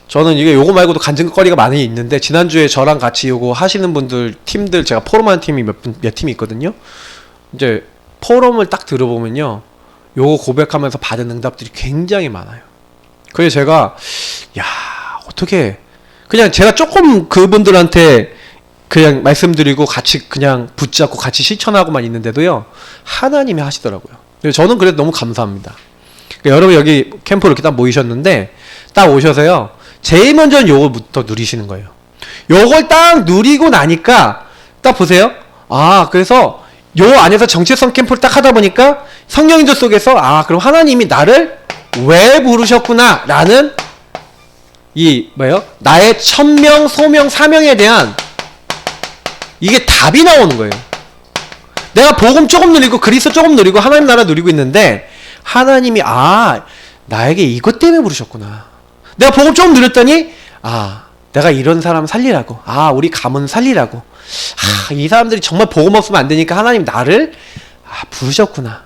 저는 이게 요거 말고도 간증거리가 많이 있는데, 지난주에 저랑 같이 요거 하시는 분들 팀들, 제가 포럼하는 팀이 몇 팀이 있거든요. 이제 포럼을 딱 들어보면요, 요거 고백하면서 받은 응답들이 굉장히 많아요. 그래서 제가 야, 어떻게 그냥 제가 조금 그분들한테 그냥 말씀드리고 같이 그냥 붙잡고 같이 실천하고만 있는데도요, 하나님이 하시더라고요. 저는 그래도 너무 감사합니다. 그러니까 여러분 여기 캠프 이렇게 딱 모이셨는데, 딱 오셔서요, 제일 먼저는 요거부터 누리시는 거예요. 요걸 딱 누리고 나니까 딱 보세요. 아, 그래서 요 안에서 정체성 캠프를 딱 하다 보니까 성령인도 속에서, 아, 그럼 하나님이 나를 왜 부르셨구나 라는 이 뭐예요? 나의 천명, 소명, 사명에 대한 이게 답이 나오는 거예요. 내가 복음 조금 누리고 그리스도 조금 누리고 하나님 나라 누리고 있는데, 하나님이 아, 나에게 이것 때문에 부르셨구나. 내가 복음 조금 누렸더니, 아, 내가 이런 사람 살리라고, 아, 우리 가문 살리라고, 아, 이 사람들이 정말 복음 없으면 안 되니까 하나님 나를 부르셨구나.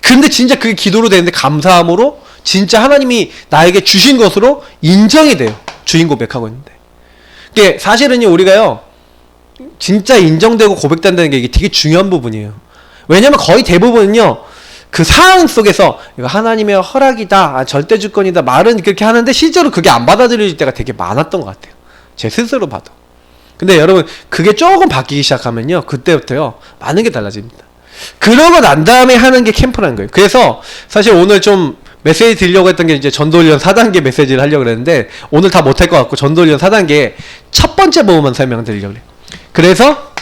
근데 진짜 그게 기도로 되는데, 감사함으로 진짜 하나님이 나에게 주신 것으로 인정이 돼요. 주인 고백하고 있는데. 이게 사실은요, 우리가요 진짜 인정되고 고백된다는 게 이게 되게 중요한 부분이에요. 왜냐면 거의 대부분은요, 그 상황 속에서 이거 하나님의 허락이다, 절대 주권이다, 말은 그렇게 하는데 실제로 그게 안 받아들일 때가 되게 많았던 것 같아요. 제 스스로 봐도. 근데 여러분, 그게 조금 바뀌기 시작하면요, 그때부터요 많은 게 달라집니다. 그러고 난 다음에 하는 게 캠프라는 거예요. 그래서 사실 오늘 좀 메시지 드리려고 했던 게 이제 전도훈련 4단계 메시지를 하려고 그랬는데, 오늘 다 못할 것 같고 전도훈련 4단계 첫 번째 부분만 설명드리려고 해요. 그래서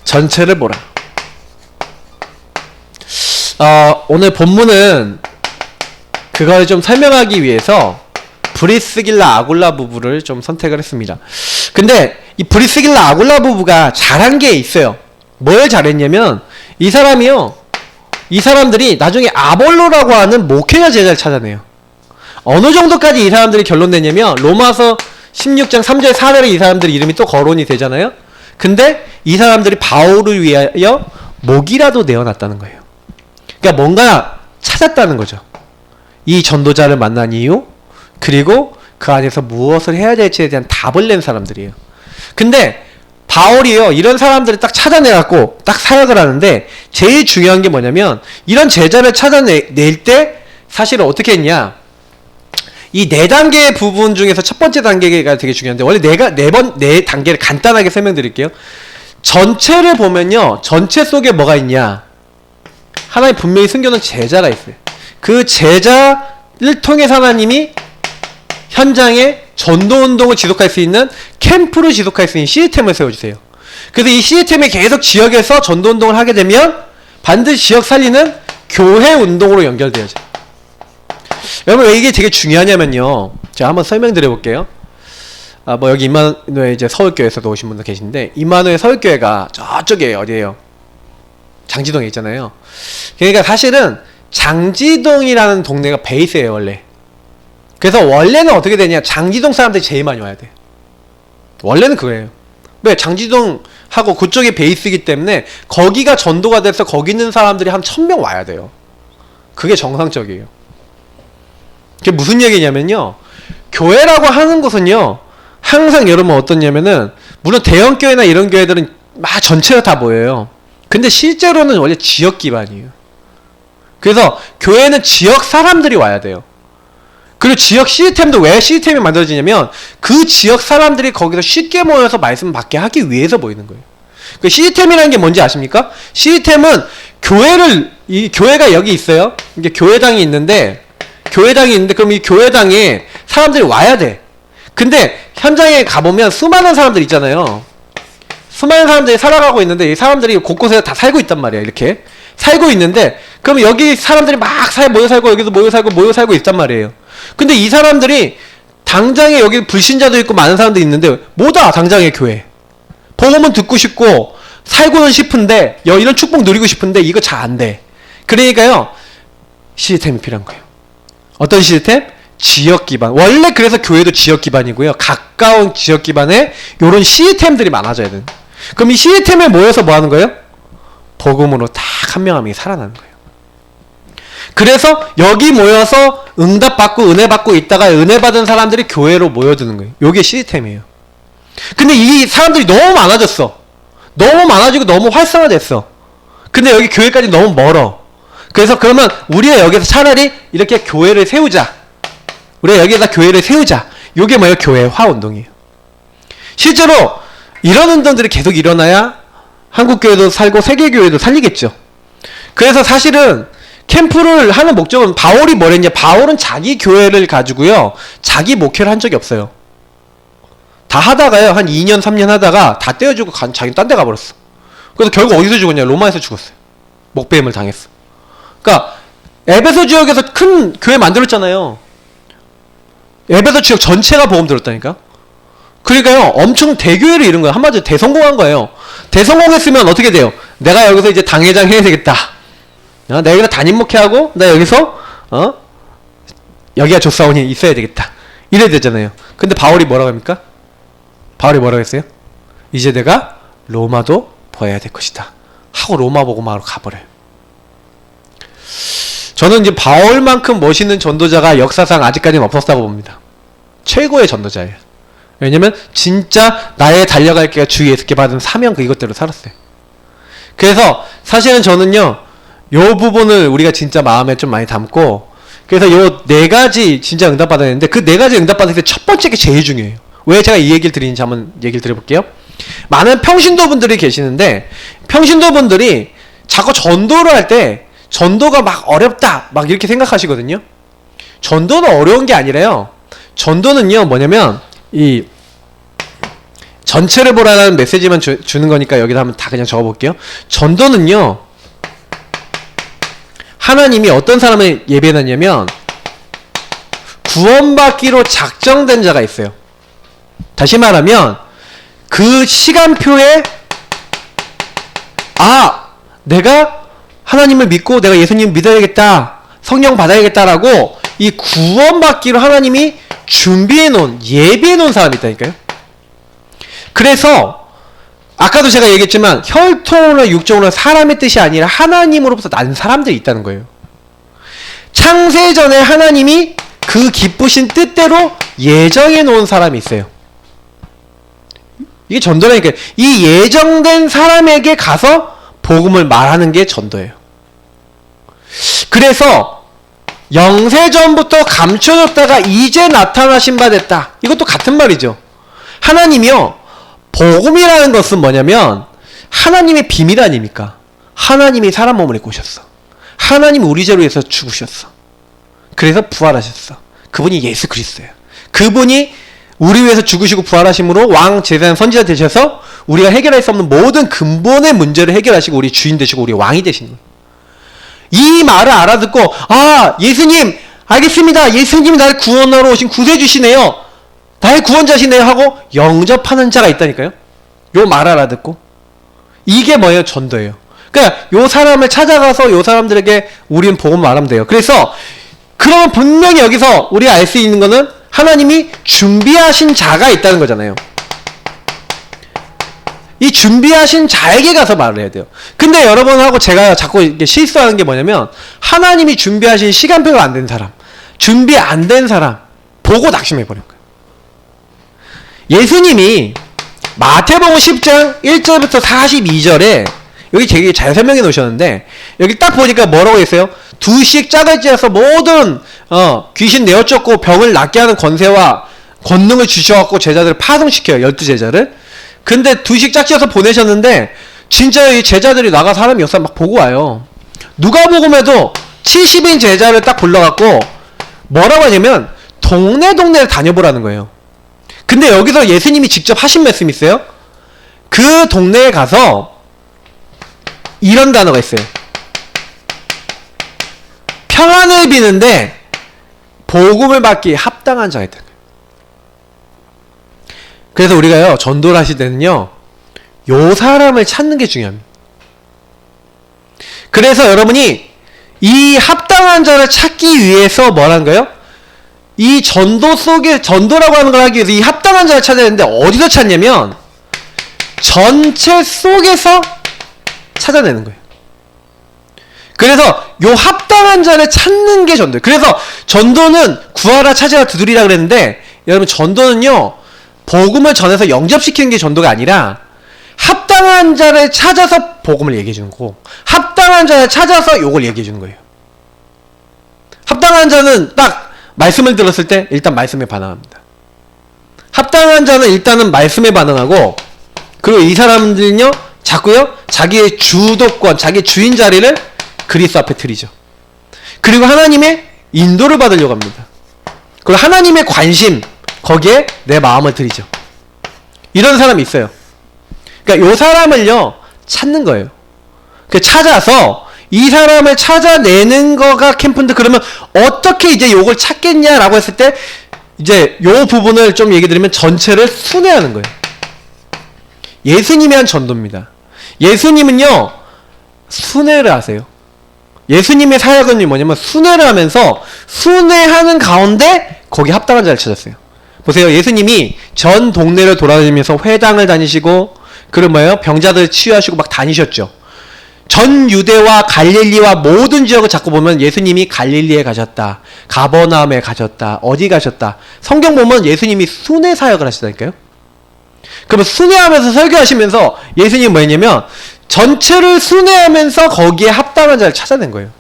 전체를 보라. 오늘 본문은 그걸 좀 설명하기 위해서 브리스길라 아굴라 부부를 좀 선택을 했습니다. 근데 이 브리스길라 아굴라 부부가 잘한 게 있어요. 뭘 잘했냐면, 이 사람들이 나중에 아볼로라고 하는 목회자 제자를 찾아내요. 어느 정도까지 이 사람들이 결론 내냐면, 로마서 16장 3절 4절에 이 사람들 이름이 또 거론이 되잖아요. 근데 이 사람들이 바울을 위하여 목이라도 내어놨다는 거예요. 그러니까 뭔가 찾았다는 거죠. 이 전도자를 만난 이유, 그리고 그 안에서 무엇을 해야 될지에 대한 답을 낸 사람들이에요. 근데 바울이요, 이런 사람들을 딱 찾아내갖고 딱 사역을 하는데, 제일 중요한 게 뭐냐면, 이런 제자를 찾아낼 때 사실은 어떻게 했냐, 이 4단계 부분 중에서 첫 번째 단계가 되게 중요한데, 원래 네 단계를 간단하게 설명드릴게요. 전체를 보면요, 전체 속에 뭐가 있냐, 하나님 분명히 숨겨놓은 제자가 있어요. 그 제자를 통해서 하나님이 현장에 전도운동을 지속할 수 있는, 캠프를 지속할 수 있는 시스템을 세워주세요. 그래서 이 시스템이 계속 지역에서 전도운동을 하게 되면 반드시 지역 살리는 교회 운동으로 연결되어져. 여러분, 왜 이게 되게 중요하냐면요, 제가 한번 설명드려 볼게요. 뭐 여기 임마누엘 이제 서울교회에서도 오신 분들 계신데, 임마누엘 서울교회가 저쪽에 어디에요? 장지동에 있잖아요. 그러니까 사실은 장지동이라는 동네가 베이스예요, 원래. 그래서 원래는 어떻게 되냐, 장지동 사람들이 제일 많이 와야 돼. 원래는 그거예요. 왜? 장지동하고 그쪽이 베이스이기 때문에 거기가 전도가 돼서 거기 있는 사람들이 한 1000명 와야 돼요. 그게 정상적이에요. 그게 무슨 얘기냐면요, 교회라고 하는 것은요, 항상 여러분 어떻냐면은, 물론 대형교회나 이런 교회들은 막 전체가 다 모여요. 근데 실제로는 원래 지역 기반이에요. 그래서 교회는 지역 사람들이 와야 돼요. 그리고 지역 시스템도 왜 시스템이 만들어지냐면, 그 지역 사람들이 거기서 쉽게 모여서 말씀 받게 하기 위해서 모이는 거예요. 그 시스템이라는 게 뭔지 아십니까? 시스템은 이 교회가 여기 있어요. 이게 교회당이 있는데 그럼 이 교회당에 사람들이 와야 돼. 근데 현장에 가보면 수많은 사람들 있잖아요. 수많은 사람들이 살아가고 있는데, 이 사람들이 곳곳에 다 살고 있단 말이야. 이렇게 살고 있는데, 그럼 여기 사람들이 막 모여 살고, 여기도 모여 살고 있단 말이에요. 근데 이 사람들이 당장에 여기 불신자도 있고 많은 사람들이 있는데, 뭐다 당장에 교회 복음은 듣고 싶고 살고는 싶은데, 이런 축복 누리고 싶은데 이거 잘 안 돼. 그러니까요, 시스템이 필요한 거예요. 어떤 시스템? 지역 기반. 원래 그래서 교회도 지역 기반이고요, 가까운 지역 기반에 요런 시스템들이 많아져야 돼요. 그럼 이 시스템에 모여서 뭐 하는 거예요? 복음으로 딱 한 명 한 명이 살아나는 거예요. 그래서 여기 모여서 응답받고 은혜 받고 있다가 은혜 받은 사람들이 교회로 모여드는 거예요. 요게 시스템이에요. 근데 이 사람들이 너무 많아졌어. 너무 많아지고 너무 활성화됐어. 근데 여기 교회까지 너무 멀어. 그래서 그러면 우리가 여기서 차라리 이렇게 교회를 세우자. 우리가 여기에다 교회를 세우자. 요게 뭐예요? 교회화 운동이에요. 실제로 이런 운동들이 계속 일어나야 한국교회도 살고 세계교회도 살리겠죠. 그래서 사실은 캠프를 하는 목적은 바울이 뭐랬냐. 바울은 자기 교회를 가지고요. 자기 목회를 한 적이 없어요. 다 하다가요. 한 2년 3년 하다가 다 떼어주고 자기는 딴 데 가버렸어. 그래서 결국 어디서 죽었냐. 로마에서 죽었어요. 목배임을 당했어. 그러니까 에베소 지역에서 큰 교회 만들었잖아요. 에베소 지역 전체가 복음 들었다니까. 그러니까요. 엄청 대교회를 이룬 거예요. 한마디로 대성공한 거예요. 대성공했으면 어떻게 돼요? 내가 여기서 이제 당회장 해야 되겠다. 내가 여기서 담임 목회하고 나 여기서 여기가 조사원이 있어야 되겠다. 이래야 되잖아요. 근데 바울이 뭐라고 합니까? 바울이 뭐라고 했어요? 이제 내가 로마도 보아야 될 것이다. 하고 로마 복음하러 가버려요. 저는 이제 바울만큼 멋있는 전도자가 역사상 아직까지는 없었다고 봅니다. 최고의 전도자예요. 왜냐면 진짜 나의 달려갈 길가 주 예수께 받은 사명 이것대로 살았어요. 그래서 사실은 저는요. 요 부분을 우리가 진짜 마음에 좀 많이 담고 그래서 요 4가지 진짜 응답받아야 되는데 그 4가지 응답받을 때 첫 번째 게 제일 중요해요. 왜 제가 이 얘기를 드리는지 한번 얘기를 드려볼게요. 많은 평신도분들이 계시는데 평신도분들이 자꾸 전도를 할 때 전도가 막 어렵다 막 이렇게 생각하시거든요. 전도는 어려운 게 아니라요. 전도는요 뭐냐면 이 전체를 보라는 메시지만 주는 거니까 여기다 한번 다 그냥 적어볼게요. 전도는요 하나님이 어떤 사람을 예배하냐면 구원받기로 작정된 자가 있어요. 다시 말하면 그 시간표에 내가 하나님을 믿고 내가 예수님을 믿어야겠다. 성령 받아야겠다라고 이 구원받기로 하나님이 준비해놓은 예비해놓은 사람이 있다니까요. 그래서 아까도 제가 얘기했지만 혈통으로 육정으로 사람의 뜻이 아니라 하나님으로부터 난 사람들이 있다는 거예요. 창세전에 하나님이 그 기쁘신 뜻대로 예정해 놓은 사람이 있어요. 이게 전도라니까요. 이 예정된 사람에게 가서 복음을 말하는 게 전도예요. 그래서 영세전부터 감춰졌다가 이제 나타나신 바 됐다. 이것도 같은 말이죠. 하나님이요. 복음이라는 것은 뭐냐면 하나님의 비밀 아닙니까? 하나님이 사람 몸을 입고 오셨어. 하나님이 우리 죄로 위해서 죽으셨어. 그래서 부활하셨어. 그분이 예수 그리스도예요. 그분이 우리 위해서 죽으시고 부활하심으로 왕, 제사장, 선지자 되셔서 우리가 해결할 수 없는 모든 근본의 문제를 해결하시고 우리 주인 되시고 우리 왕이 되신 거예요. 이 말을 알아듣고 예수님 알겠습니다. 예수님이 나를 구원하러 오신 구세주시네요. 나의 구원자시네요 하고 영접하는 자가 있다니까요. 요 말 알아듣고 이게 뭐예요? 전도예요. 그러니까 요 사람을 찾아가서 요 사람들에게 우리는 복음 말하면 돼요. 그래서 그러면 분명히 여기서 우리가 알 수 있는 거는 하나님이 준비하신 자가 있다는 거잖아요. 이 준비하신 자에게 가서 말을 해야 돼요. 근데 여러분하고 제가 자꾸 이렇게 실수하는 게 뭐냐면 하나님이 준비하신 시간표가 안 된 사람, 준비 안 된 사람 보고 낙심해버린 거예요. 예수님이 마태복음 10장 1절부터 42절에 여기 되게 잘 설명해 놓으셨는데 여기 딱 보니까 뭐라고 했어요? 두씩 짝을 지어서 모든 귀신 내어쫓고 병을 낫게 하는 권세와 권능을 주셔갖고 제자들을 파송시켜요. 12제자를. 근데 두씩 짝지어서 보내셨는데 진짜 이 제자들이 나가 사람이 역사 막 보고 와요. 누가복음에도 70인 제자를 딱 불러갖고 뭐라고 하냐면 동네를 다녀보라는 거예요. 근데 여기서 예수님이 직접 하신 말씀이 있어요. 그 동네에 가서 이런 단어가 있어요. 평안을 비는데 복음을 받기에 합당한 자가 있다. 그래서 우리가요 전도를 하실 때는요 요 사람을 찾는 게 중요합니다. 그래서 여러분이 이 합당한 자를 찾기 위해서 뭐라는 거예요? 이 전도 속에 전도라고 하는 걸 하기 위해서 이 합당한 자를 찾아야 되는데 어디서 찾냐면 전체 속에서 찾아내는 거예요. 그래서 요 합당한 자를 찾는 게 전도예요. 그래서 전도는 구하라 찾으라 두드리라 그랬는데 여러분 전도는요 복음을 전해서 영접시키는 게 전도가 아니라 합당한 자를 찾아서 복음을 얘기해 주는 거고 합당한 자를 찾아서 요걸 얘기해 주는 거예요. 합당한 자는 딱 말씀을 들었을 때 일단 말씀에 반응합니다. 합당한 자는 일단은 말씀에 반응하고 그리고 이 사람들은요 자꾸요 자기의 주도권 자기의 주인 자리를 그리스도 앞에 드리죠. 그리고 하나님의 인도를 받으려고 합니다. 그리고 하나님의 관심 거기에 내 마음을 드리죠. 이런 사람이 있어요. 그러니까 이 사람을요 찾는 거예요. 찾아서 이 사람을 찾아내는 거가 캠프인데 그러면 어떻게 이제 요걸 찾겠냐라고 했을 때 이제 요 부분을 좀 얘기 드리면 전체를 순회하는 거예요. 예수님이 한 전도입니다. 예수님은요 순회를 하세요. 예수님의 사역은 뭐냐면 순회를 하면서 순회하는 가운데 거기 합당한 자를 찾았어요. 보세요. 예수님이 전 동네를 돌아다니면서 회당을 다니시고 그리고 뭐예요? 병자들 치유하시고 막 다니셨죠. 전 유대와 갈릴리와 모든 지역을 잡고 보면 예수님이 갈릴리에 가셨다. 가버나움에 가셨다. 어디 가셨다. 성경 보면 예수님이 순회 사역을 하시다니까요. 그러면 순회하면서 설교하시면서 예수님이 뭐였냐면 전체를 순회하면서 거기에 합당한 자를 찾아낸 거예요.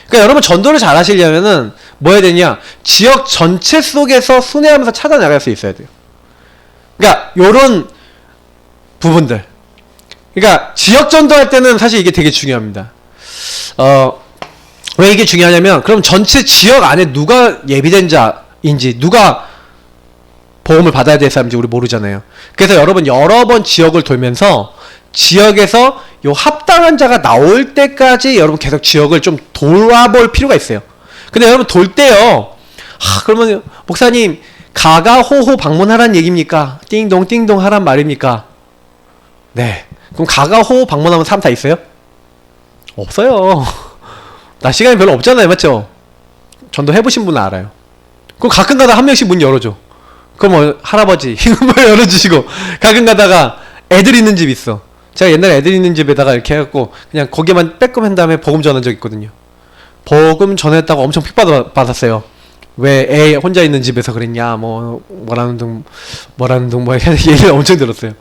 그러니까 여러분 전도를 잘 하시려면은 뭐 해야 되냐? 지역 전체 속에서 순회하면서 찾아나갈 수 있어야 돼요. 그러니까 요런 부분들. 그러니까 지역 전도할 때는 사실 이게 되게 중요합니다. 왜 이게 중요하냐면 그럼 전체 지역 안에 누가 예비된 자인지 누가 보험을 받아야 될 사람인지 우리 모르잖아요. 그래서 여러분 여러 번 지역을 돌면서 지역에서 요 합당한 자가 나올 때까지 여러분 계속 지역을 좀 돌아볼 필요가 있어요. 근데 여러분 돌 때요. 그러면 목사님 가가호호 방문하란 얘기입니까? 띵동 띵동 하란 말입니까? 네. 그럼 가가호호 방문하면 사람 다 있어요? 없어요. 나 시간이 별로 없잖아요. 맞죠? 전도 해보신 분은 알아요. 그럼 가끔 가다 한 명씩 문 열어줘. 그럼 뭐 할아버지 문 열어주시고 가끔 가다가 애들 있는 집 있어. 제가 옛날에 애들 있는 집에다가 이렇게 해갖고 그냥 거기만 빼꼼 한 다음에 복음 전한 적 있거든요. 복음 전했다고 엄청 픽받았어요. 왜 애 혼자 있는 집에서 그랬냐 뭐라는 둥 얘기를 엄청 들었어요.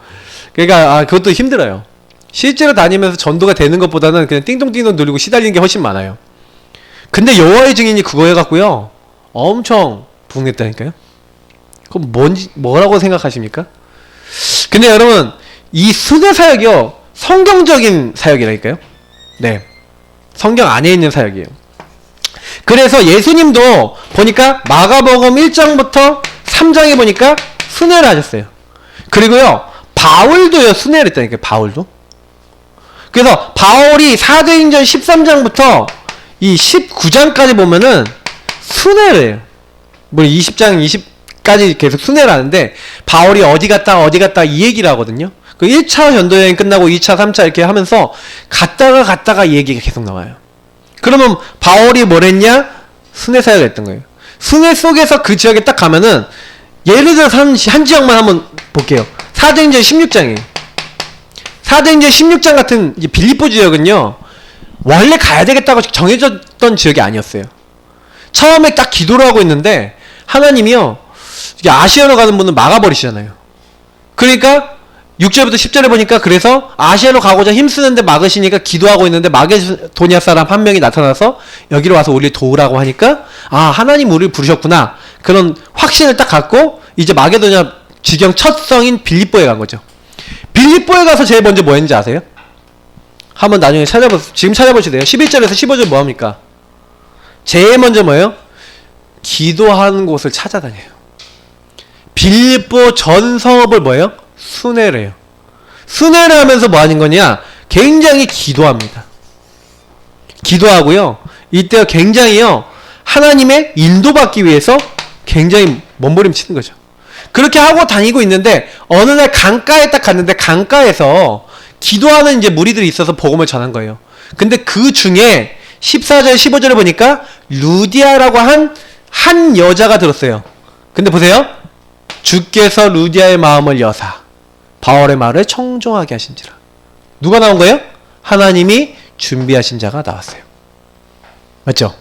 그러니까 그것도 힘들어요. 실제로 다니면서 전도가 되는 것보다는 그냥 띵동띵동 누리고 시달리는 게 훨씬 많아요. 근데 여호와의 증인이 그거 해갖고요 엄청 부흥했다니까요. 그럼 뭐라고 생각하십니까? 근데 여러분 이 순회 사역이요 성경적인 사역이라니까요. 네, 성경 안에 있는 사역이에요. 그래서 예수님도 보니까 마가복음 1장부터 3장에 보니까 순회를 하셨어요. 그리고요 바울도요 순회를 했다니까요. 바울도. 그래서 바울이 사도행전 13장부터 이 19장까지 보면은 순회를 해요. 뭐 20장 20까지 계속 순회를 하는데 바울이 어디 갔다 이 얘기를 하거든요. 그 1차 전도여행 끝나고 2차 3차 이렇게 하면서 갔다가 이 얘기가 계속 나와요. 그러면 바울이 뭘 했냐? 순회 사역을 했던 거예요. 순회 속에서 그 지역에 딱 가면은 예를 들어서 한 지역만 한번 볼게요. 사도행전 16장이에요. 사도행전 16장 같은 이제 빌립보 지역은요 원래 가야 되겠다고 정해졌던 지역이 아니었어요. 처음에 딱 기도를 하고 있는데 하나님이요 아시아로 가는 분은 막아버리시잖아요. 그러니까 6절부터 10절에 보니까 그래서 아시아로 가고자 힘쓰는데 막으시니까 기도하고 있는데 마게도니아 사람 한 명이 나타나서 여기로 와서 우리를 도우라고 하니까 하나님 우리를 부르셨구나 그런 확신을 딱 갖고 이제 마게도니아 지경 첫 성인 빌립보에 간 거죠. 빌립보에 가서 제일 먼저 뭐 했는지 아세요? 한번 나중에 지금 찾아보셔도 돼요. 11절에서 15절 뭐 합니까? 제일 먼저 뭐예요? 기도하는 곳을 찾아다녀요. 빌립보 전 성읍을 뭐예요? 순회를 해요. 순회를 하면서 뭐 하는 거냐? 굉장히 기도합니다. 기도하고요. 이때 굉장히요. 하나님의 인도받기 위해서 굉장히 몸부림치는 거죠. 그렇게 하고 다니고 있는데 어느 날 강가에 딱 갔는데 강가에서 기도하는 이제 무리들이 있어서 복음을 전한 거예요. 근데 그 중에 14절 15절에 보니까 루디아라고 한 여자가 들었어요. 근데 보세요. 주께서 루디아의 마음을 여사 바울의 말을 청종하게 하신지라. 누가 나온 거예요? 하나님이 준비하신 자가 나왔어요. 맞죠?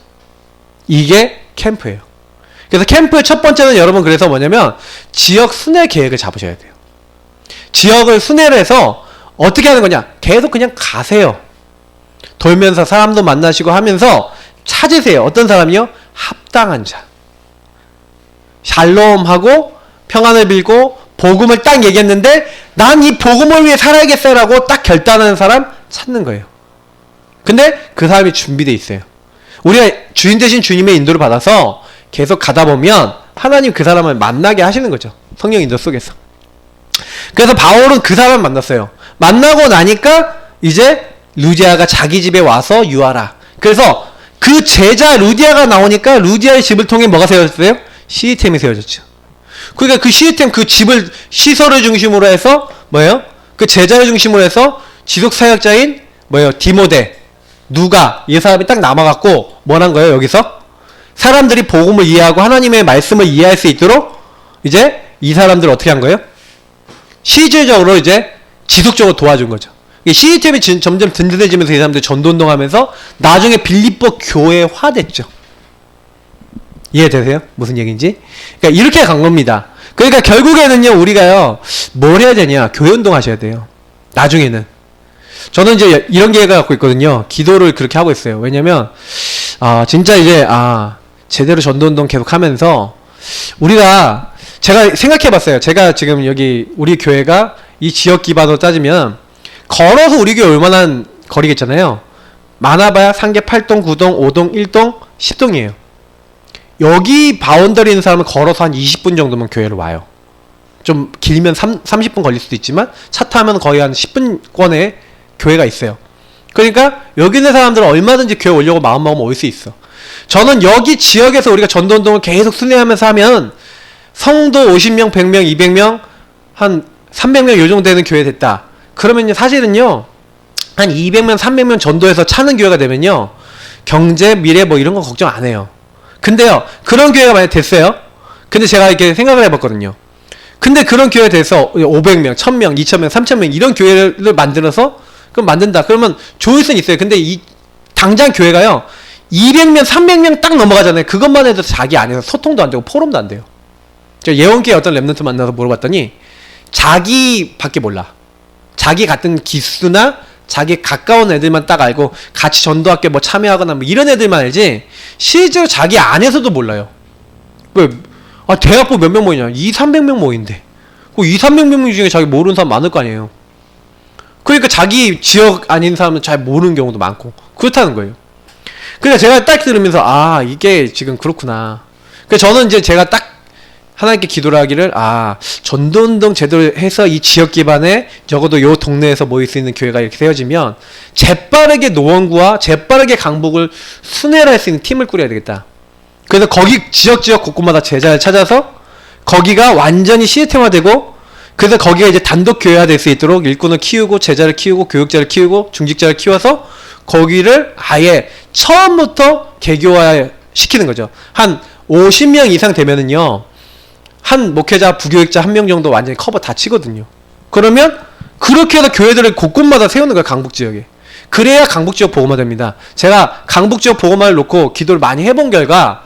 이게 캠프예요. 그래서 캠프의 첫 번째는 여러분 그래서 뭐냐면 지역 순회 계획을 잡으셔야 돼요. 지역을 순회를 해서 어떻게 하는 거냐? 계속 그냥 가세요. 돌면서 사람도 만나시고 하면서 찾으세요. 어떤 사람이요? 합당한 자. 샬롬하고 평안을 빌고 복음을 딱 얘기했는데 난 이 복음을 위해 살아야겠어라고 딱 결단하는 사람 찾는 거예요. 근데 그 사람이 준비되어 있어요. 우리가 주인 대신 주님의 인도를 받아서 계속 가다 보면 하나님 그 사람을 만나게 하시는 거죠. 성령 인도 속에서. 그래서 바울은 그 사람을 만났어요. 만나고 나니까 이제 루디아가 자기 집에 와서 유하라. 그래서 그 제자 루디아가 나오니까 루디아의 집을 통해 뭐가 세워졌어요? 시스템이 세워졌죠. 그러니까 그 시스템, 그 집을 시설을 중심으로 해서 뭐예요? 그 제자를 중심으로 해서 지속 사역자인 뭐예요? 디모데, 누가 이 사람이 딱 남아갖고 뭐란 거예요? 여기서 사람들이 복음을 이해하고 하나님의 말씀을 이해할 수 있도록 이제 이 사람들을 어떻게 한 거예요? 실질적으로 이제 지속적으로 도와준 거죠. 시스템이 점점 든든해지면서 이 사람들이 전도운동하면서 나중에 빌립보 교회화 됐죠. 이해되세요? 무슨 얘기인지? 그러니까 이렇게 간 겁니다. 그러니까 결국에는요, 우리가요, 뭘 해야 되냐? 교회운동 하셔야 돼요. 나중에는. 저는 이제 이런 계획을 갖고 있거든요. 기도를 그렇게 하고 있어요. 왜냐면, 진짜 이제, 제대로 전도운동 계속 하면서, 우리가, 제가 생각해 봤어요. 제가 지금 여기, 우리 교회가 이 지역 기반으로 따지면, 걸어서 우리 교회 얼마나 거리겠잖아요. 많아봐야 상계 8동, 9동, 5동, 1동, 10동이에요. 여기 바운더리 있는 사람은 걸어서 한 20분 정도면 교회로 와요. 좀 길면 30분 걸릴 수도 있지만 차 타면 거의 한 10분권의 교회가 있어요. 그러니까 여기 있는 사람들은 얼마든지 교회 오려고 마음먹으면 올 수 있어. 저는 여기 지역에서 우리가 전도운동을 계속 순회하면서 하면 성도 50명, 100명, 200명, 한 300명 요 정도 되는 교회 됐다. 그러면요, 사실은요, 한 200명, 300명 전도해서 차는 교회가 되면요, 경제, 미래 뭐 이런 거 걱정 안 해요. 근데요, 그런 교회가 만약 됐어요. 근데 제가 이렇게 생각을 해봤거든요. 근데 그런 교회에 대해서 500명, 1000명, 2000명, 3000명 이런 교회를 만들어서 그럼 만든다. 그러면 좋을 수는 있어요. 근데 이 당장 교회가요, 200명, 300명 딱 넘어가잖아요. 그것만 해도 자기 안에서 소통도 안 되고 포럼도 안 돼요. 제가 예원교회 어떤 랩런트 만나서 물어봤더니 자기밖에 몰라. 자기 같은 기수나 자기 가까운 애들만 딱 알고 같이 전도학교 뭐 참여하거나 뭐 이런 애들만 알지 실제로 자기 안에서도 몰라요. 왜? 대학부 몇 명 모이냐? 200~300명 모인대. 그 200~300명 중에 자기 모르는 사람 많을 거 아니에요. 그러니까 자기 지역 아닌 사람은 잘 모르는 경우도 많고 그렇다는 거예요. 그러니까 제가 딱 들으면서 이게 지금 그렇구나. 그래서 저는 이제 제가 딱 하나님께 기도를 하기를 전도운동 제대로 해서 이 지역 기반에 적어도 요 동네에서 모일 수 있는 교회가 이렇게 세워지면 재빠르게 노원구와 재빠르게 강북을 순회를 할 수 있는 팀을 꾸려야 되겠다. 그래서 거기 지역 곳곳마다 제자를 찾아서 거기가 완전히 시스템화되고 그래서 거기가 이제 단독 교회화 될 수 있도록 일꾼을 키우고 제자를 키우고 교육자를 키우고 중직자를 키워서 거기를 아예 처음부터 개교화 시키는 거죠. 한 50명 이상 되면은요, 한 목회자, 부교육자 1명 정도 완전히 커버 다 치거든요. 그러면 그렇게 해서 교회들을 곳곳마다 세우는 거예요. 강북지역에. 그래야 강북지역 복음화 됩니다. 제가 강북지역 복음화를 놓고 기도를 많이 해본 결과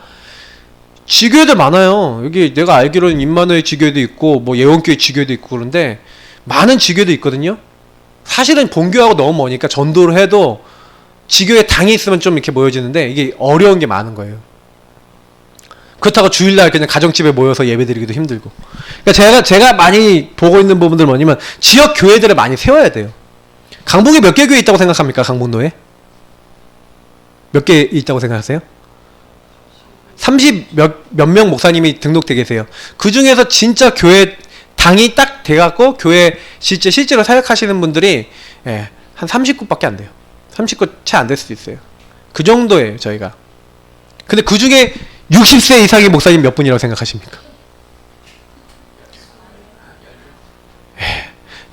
지교회들 많아요. 여기 내가 알기로는 임마누엘 지교회도 있고 뭐 예원교회 지교회도 있고 그런데 많은 지교회도 있거든요. 사실은 본교하고 너무 머니까 전도를 해도 지교회 당이 있으면 좀 이렇게 모여지는데 이게 어려운 게 많은 거예요. 그렇다고 주일날 그냥 가정집에 모여서 예배드리기도 힘들고. 그러니까 제가 많이 보고 있는 부분들 뭐냐면 지역 교회들을 많이 세워야 돼요. 강북에 몇 개 교회 있다고 생각합니까? 강북로에? 몇 개 있다고 생각하세요? 30 몇 명 목사님이 등록돼 계세요. 그 중에서 진짜 교회 당이 딱 돼갖고 교회 실제로 사역하시는 분들이 한 30곳밖에 안 돼요. 30곳 채 안 될 수도 있어요. 그 정도예요, 저희가. 근데 그 중에 60세 이상의 목사님 몇 분이라고 생각하십니까?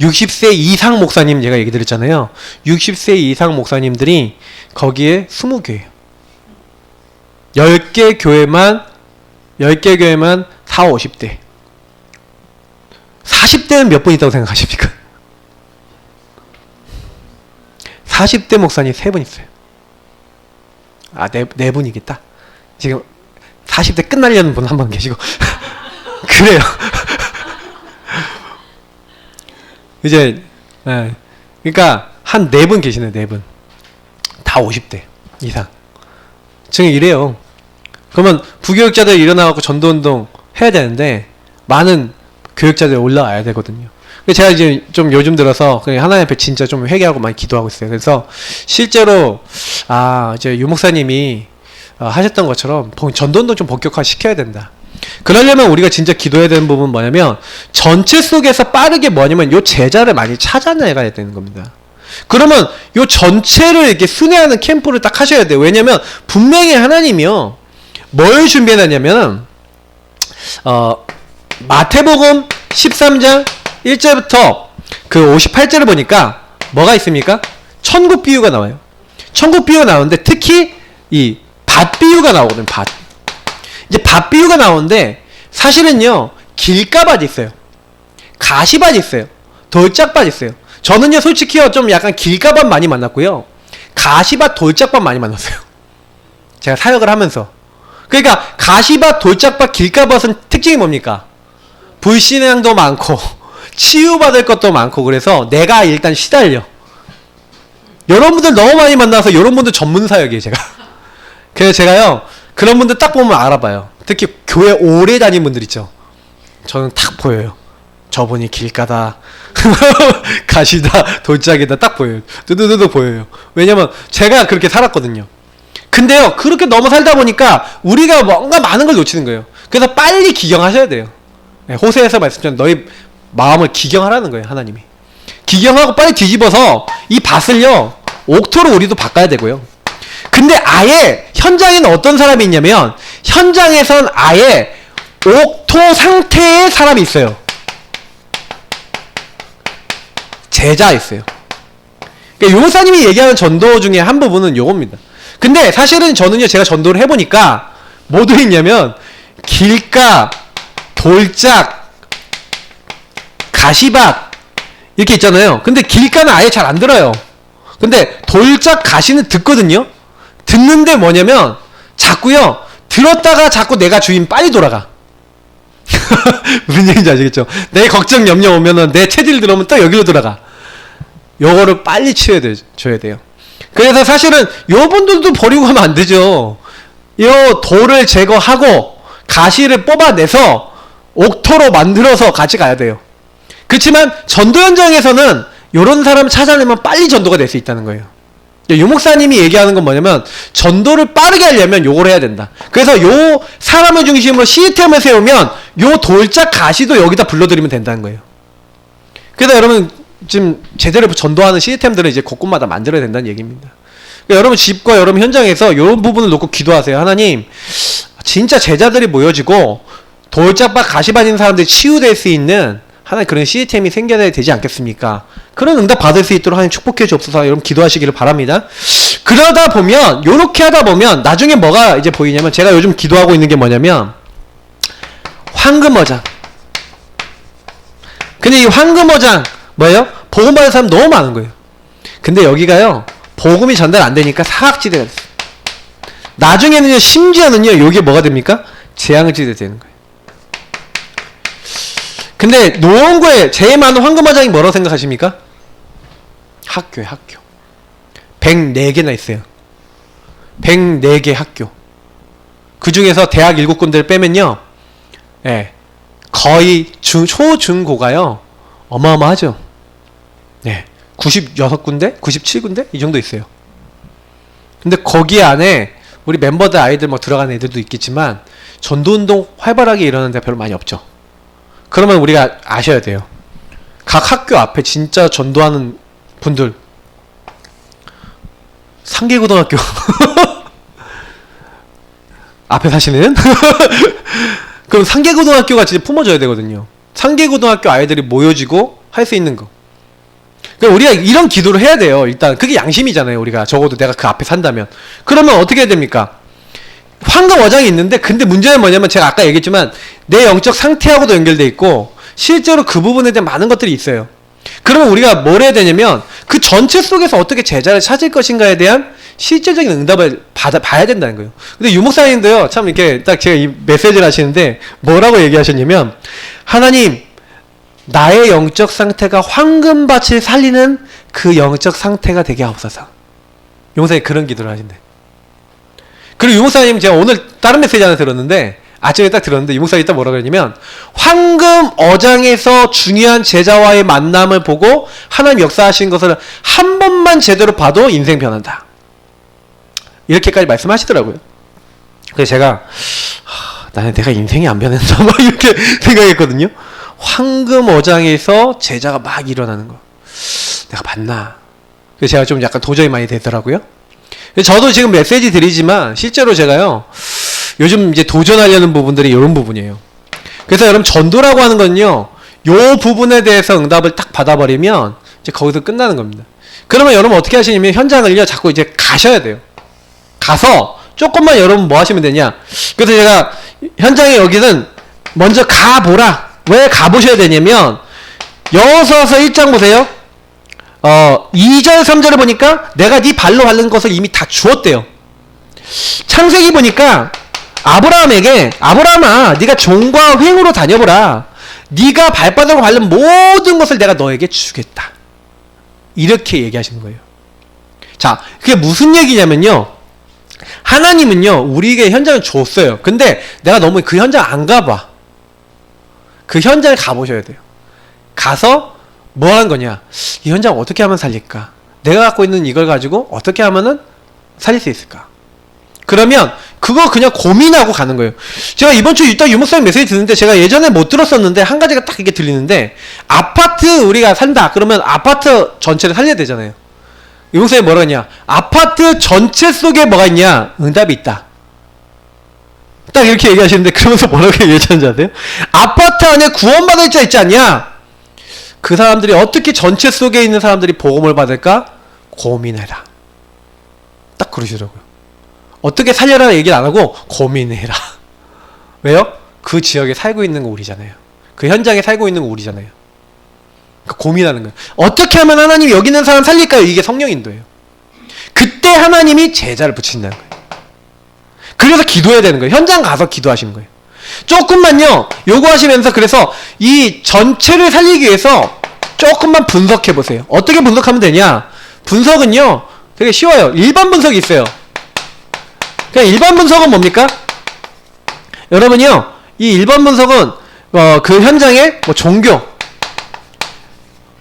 60세 이상 목사님 제가 얘기 드렸잖아요. 60세 이상 목사님들이 거기에 20교회예요. 10개 교회만 4, 50대. 40대는 몇 분 있다고 생각하십니까? 40대 목사님 3분 있어요. 아, 네 분이겠다. 지금 40대 끝나려는 분 한 분 계시고. 그래요. 이제, 예. 그러니까, 한 4분 계시네, 4분. 다 50대 이상. 지금 이래요. 그러면 부교육자들 일어나갖고 전도운동 해야 되는데, 많은 교육자들이 올라와야 되거든요. 제가 이제 좀 요즘 들어서 하나님 앞에 진짜 좀 회개하고 많이 기도하고 있어요. 그래서 실제로 이제 유 목사님이 하셨던 것처럼 전도운동 좀 본격화 시켜야 된다. 그러려면 우리가 진짜 기도해야 되는 부분은 뭐냐면 전체 속에서 빠르게 뭐냐면 요 제자를 많이 찾아내가야 되는 겁니다. 그러면 요 전체를 이렇게 순회하는 캠프를 딱 하셔야 돼요. 왜냐면 분명히 하나님이요 뭘 준비해놨냐면 마태복음 13장 1절부터 그 58절을 보니까 뭐가 있습니까? 천국 비유가 나와요. 천국 비유가 나오는데 특히 이 밭 비유가 나오거든요. 밭. 이제 밭 비유가 나오는데 사실은요 길가밭이 있어요. 가시밭이 있어요. 돌짝밭이 있어요. 저는요 솔직히요 좀 약간 길가밭 많이 만났고요. 가시밭 돌짝밭 많이 만났어요. 제가 사역을 하면서. 그러니까 가시밭 돌짝밭 길가밭은 특징이 뭡니까? 불신앙도 많고 치유받을 것도 많고 그래서 내가 일단 시달려. 여러분들 너무 많이 만나서 여러분들 전문 사역이에요 제가. 그래서 제가요 그런 분들 딱 보면 알아봐요. 특히 교회 오래 다닌 분들 있죠. 저는 딱 보여요. 저분이 길가다 가시다 돌짝이다 딱 보여요. 두두두두 보여요. 왜냐면 제가 그렇게 살았거든요. 근데요 그렇게 너무 살다 보니까 우리가 뭔가 많은 걸 놓치는 거예요. 그래서 빨리 기경하셔야 돼요. 네, 호세에서 말씀드린 너희 마음을 기경하라는 거예요. 하나님이 기경하고 빨리 뒤집어서 이 밭을요 옥토로 우리도 바꿔야 되고요. 근데 아예 현장에는 어떤 사람이 있냐면 현장에선 아예 옥토 상태의 사람이 있어요. 제자 있어요. 그러니까 요사님이 얘기하는 전도 중에 한 부분은 요겁니다. 근데 사실은 저는요 제가 전도를 해보니까 뭐 들어있냐면 길가, 돌짝, 가시밭 이렇게 있잖아요. 근데 길가는 아예 잘 안 들어요. 근데 돌짝, 가시는 듣거든요. 듣는데 뭐냐면 자꾸요 들었다가 자꾸 내가 주인 빨리 돌아가. 무슨 얘기인지 아시겠죠? 내 걱정 염려 오면은 내 체질 들어오면 또 여기로 돌아가. 요거를 빨리 줘야 돼요. 그래서 사실은 요 분들도 버리고 가면 안 되죠. 요 돌을 제거하고 가시를 뽑아내서 옥토로 만들어서 같이 가야 돼요. 그렇지만 전도 현장에서는 요런 사람 찾아내면 빨리 전도가 될 수 있다는 거예요. 유 목사님이 얘기하는 건 뭐냐면 전도를 빠르게 하려면 요걸 해야 된다. 그래서 요 사람을 중심으로 시스템을 세우면 요 돌짝 가시도 여기다 불러들이면 된다는 거예요. 그래서 여러분 지금 제대로 전도하는 시스템들을 이제 곳곳마다 만들어야 된다는 얘기입니다. 그러니까 여러분 집과 여러분 현장에서 이런 부분을 놓고 기도하세요. 하나님 진짜 제자들이 모여지고 돌짝밭 가시밭인 사람들이 치유될 수 있는 하나님 그런 시스템이 생겨야 되지 않겠습니까? 그런 응답 받을 수 있도록 하나님 축복해 주옵소서. 여러분 기도하시기를 바랍니다. 그러다 보면 요렇게 하다 보면 나중에 뭐가 이제 보이냐면 제가 요즘 기도하고 있는 게 뭐냐면 황금어장. 근데 이 황금어장 뭐예요? 복음 받는 사람 너무 많은 거예요. 근데 여기가요 복음이 전달 안 되니까 사각지대가 됐어요. 나중에는요 심지어는요 요게 뭐가 됩니까? 재앙지대 되는 거예요. 근데 노원구에 제일 많은 황금어장이 뭐라고 생각하십니까? 학교에 학교. 104개나 있어요. 104개 학교. 그 중에서 대학 7군데를 빼면요. 예. 거의 초, 중, 고가요. 어마어마하죠. 예. 96군데? 97군데? 이 정도 있어요. 근데 거기 안에 우리 멤버들 아이들 뭐 들어가는 애들도 있겠지만 전도운동 활발하게 일어나는 데가 별로 많이 없죠. 그러면 우리가 아셔야 돼요. 각 학교 앞에 진짜 전도하는 분들 상계고등학교 앞에 사시는 그럼 상계고등학교가 진짜 품어줘야 되거든요. 상계고등학교 아이들이 모여지고 할 수 있는 거. 그러니까 우리가 이런 기도를 해야 돼요. 일단 그게 양심이잖아요. 우리가 적어도 내가 그 앞에 산다면. 그러면 어떻게 해야 됩니까? 황금어장이 있는데 근데 문제는 뭐냐면 제가 아까 얘기했지만 내 영적 상태하고도 연결돼 있고 실제로 그 부분에 대한 많은 것들이 있어요. 그러면 우리가 뭘 해야 되냐면 그 전체 속에서 어떻게 제자를 찾을 것인가에 대한 실제적인 응답을 봐야 된다는 거예요. 근데 유목사님도요, 참 이렇게 딱 제가 이 메시지를 하시는데 뭐라고 얘기하셨냐면, 하나님, 나의 영적 상태가 황금밭을 살리는 그 영적 상태가 되게 하옵소서. 유목사님 그런 기도를 하신대. 그리고 유목사님 제가 오늘 다른 메시지 하나 들었는데, 아침에 딱 들었는데 유목사님이 딱 뭐라고 했냐면, 황금 어장에서 중요한 제자와의 만남을 보고 하나님 역사하신 것을 한 번만 제대로 봐도 인생 변한다. 이렇게까지 말씀하시더라고요. 그래서 제가 나는 내가 인생이 안 변했나 막 이렇게 생각했거든요. 황금 어장에서 제자가 막 일어나는 거 내가 봤나. 그래서 제가 좀 약간 도저히 많이 되더라고요. 저도 지금 메시지 드리지만 실제로 제가요, 요즘 이제 도전하려는 부분들이 이런 부분이에요. 그래서 여러분, 전도라고 하는 건요, 요 부분에 대해서 응답을 딱 받아버리면 이제 거기서 끝나는 겁니다. 그러면 여러분 어떻게 하시냐면, 현장을요 자꾸 이제 가셔야 돼요. 가서 조금만 여러분 뭐 하시면 되냐. 그래서 제가 현장에 여기는 먼저 가보라. 왜 가보셔야 되냐면, 여호수아서 1장 보세요. 2절 3절을 보니까 내가 네 발로 밟는 것을 이미 다 주었대요. 창세기 보니까 아브라함에게, 아브라함아 네가 종과 횡으로 다녀보라. 네가 발바닥으로 밟는 모든 것을 내가 너에게 주겠다. 이렇게 얘기하시는 거예요. 자, 그게 무슨 얘기냐면요, 하나님은요 우리에게 현장을 줬어요. 근데 내가 너무 그 현장 안 가봐. 그 현장을 가보셔야 돼요. 가서 뭐 하는 거냐, 이 현장 어떻게 하면 살릴까, 내가 갖고 있는 이걸 가지고 어떻게 하면은 살릴 수 있을까. 그러면 그거 그냥 고민하고 가는 거예요. 제가 이번 주 이따 유목사님 메시지 듣는데, 제가 예전에 못 들었었는데 한 가지가 딱 이게 들리는데, 아파트 우리가 산다 그러면 아파트 전체를 살려야 되잖아요. 유목사님 뭐라 했냐, 아파트 전체 속에 뭐가 있냐, 응답이 있다. 딱 이렇게 얘기하시는데, 그러면서 뭐라고 얘기하시는지 아세요? 아파트 안에 구원받을 자 있지 않냐, 그 사람들이 어떻게 전체 속에 있는 사람들이 복음을 받을까 고민해라. 딱 그러시더라고요. 어떻게 살려라 얘기를 안 하고 고민해라. 왜요? 그 지역에 살고 있는 거 우리잖아요. 그 현장에 살고 있는 거 우리잖아요. 그러니까 고민하는 거예요. 어떻게 하면 하나님이 여기 있는 사람 살릴까요? 이게 성령 인도예요. 그때 하나님이 제자를 붙이신다는 거예요. 그래서 기도해야 되는 거예요. 현장 가서 기도하시는 거예요. 조금만요 요구하시면서, 그래서 이 전체를 살리기 위해서 조금만 분석해 보세요. 어떻게 분석하면 되냐, 분석은요 되게 쉬워요. 일반 분석이 있어요. 그냥 일반 분석은 뭡니까? 여러분이요, 이 일반 분석은 그 현장의 뭐 종교,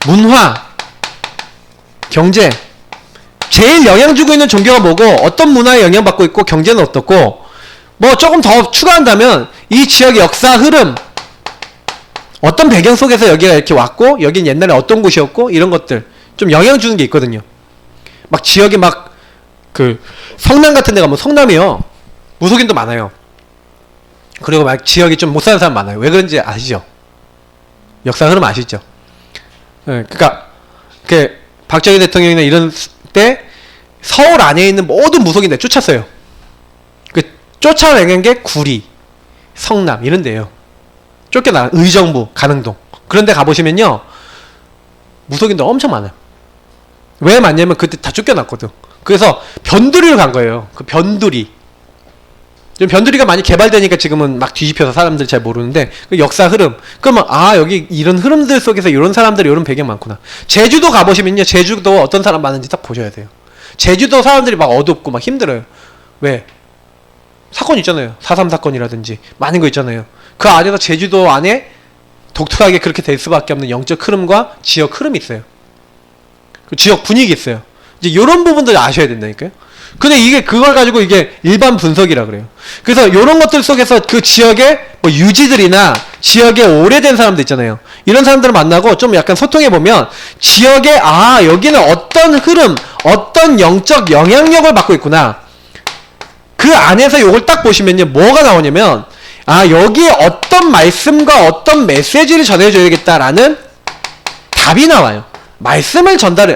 문화, 경제, 제일 영향 주고 있는 종교가 뭐고, 어떤 문화에 영향받고 있고, 경제는 어떻고, 뭐 조금 더 추가한다면 이 지역의 역사 흐름, 어떤 배경 속에서 여기가 이렇게 왔고, 여긴 옛날에 어떤 곳이었고, 이런 것들 좀 영향 주는 게 있거든요. 막 지역에 막 그 성남 같은 데 가면 성남이요 무속인도 많아요. 그리고 막 지역이 좀 못 사는 사람 많아요. 왜 그런지 아시죠? 역사 흐름 아시죠? 네, 그러니까 그 박정희 대통령이나 이런 때 서울 안에 있는 모든 무속인들 쫓았어요. 그 쫓아내는 게 구리, 성남 이런 데예요. 쫓겨나. 의정부, 가능동 그런 데 가보시면요 무속인들 엄청 많아요. 왜 많냐면 그때 다 쫓겨났거든. 그래서 변두리로 간 거예요. 그 변두리. 변두리가 많이 개발되니까 지금은 막 뒤집혀서 사람들 잘 모르는데, 그 역사 흐름. 그러면 여기 이런 흐름들 속에서 이런 사람들이 이런 배경 많구나. 제주도 가보시면요, 제주도 어떤 사람 많은지 딱 보셔야 돼요. 제주도 사람들이 막 어둡고 막 힘들어요. 왜? 사건 있잖아요. 4.3 사건이라든지 많은 거 있잖아요. 그 안에서 제주도 안에 독특하게 그렇게 될 수밖에 없는 영적 흐름과 지역 흐름이 있어요. 그 지역 분위기 있어요. 이제 이런 부분들을 아셔야 된다니까요. 근데 이게 그걸 가지고 이게 일반 분석이라 그래요. 그래서 이런 것들 속에서 그 지역의 뭐 유지들이나 지역에 오래된 사람들 있잖아요. 이런 사람들을 만나고 좀 약간 소통해 보면 지역에 여기는 어떤 흐름, 어떤 영적 영향력을 받고 있구나. 그 안에서 요걸 딱 보시면요 뭐가 나오냐면 여기에 어떤 말씀과 어떤 메시지를 전해줘야겠다라는 답이 나와요. 말씀을 전달해.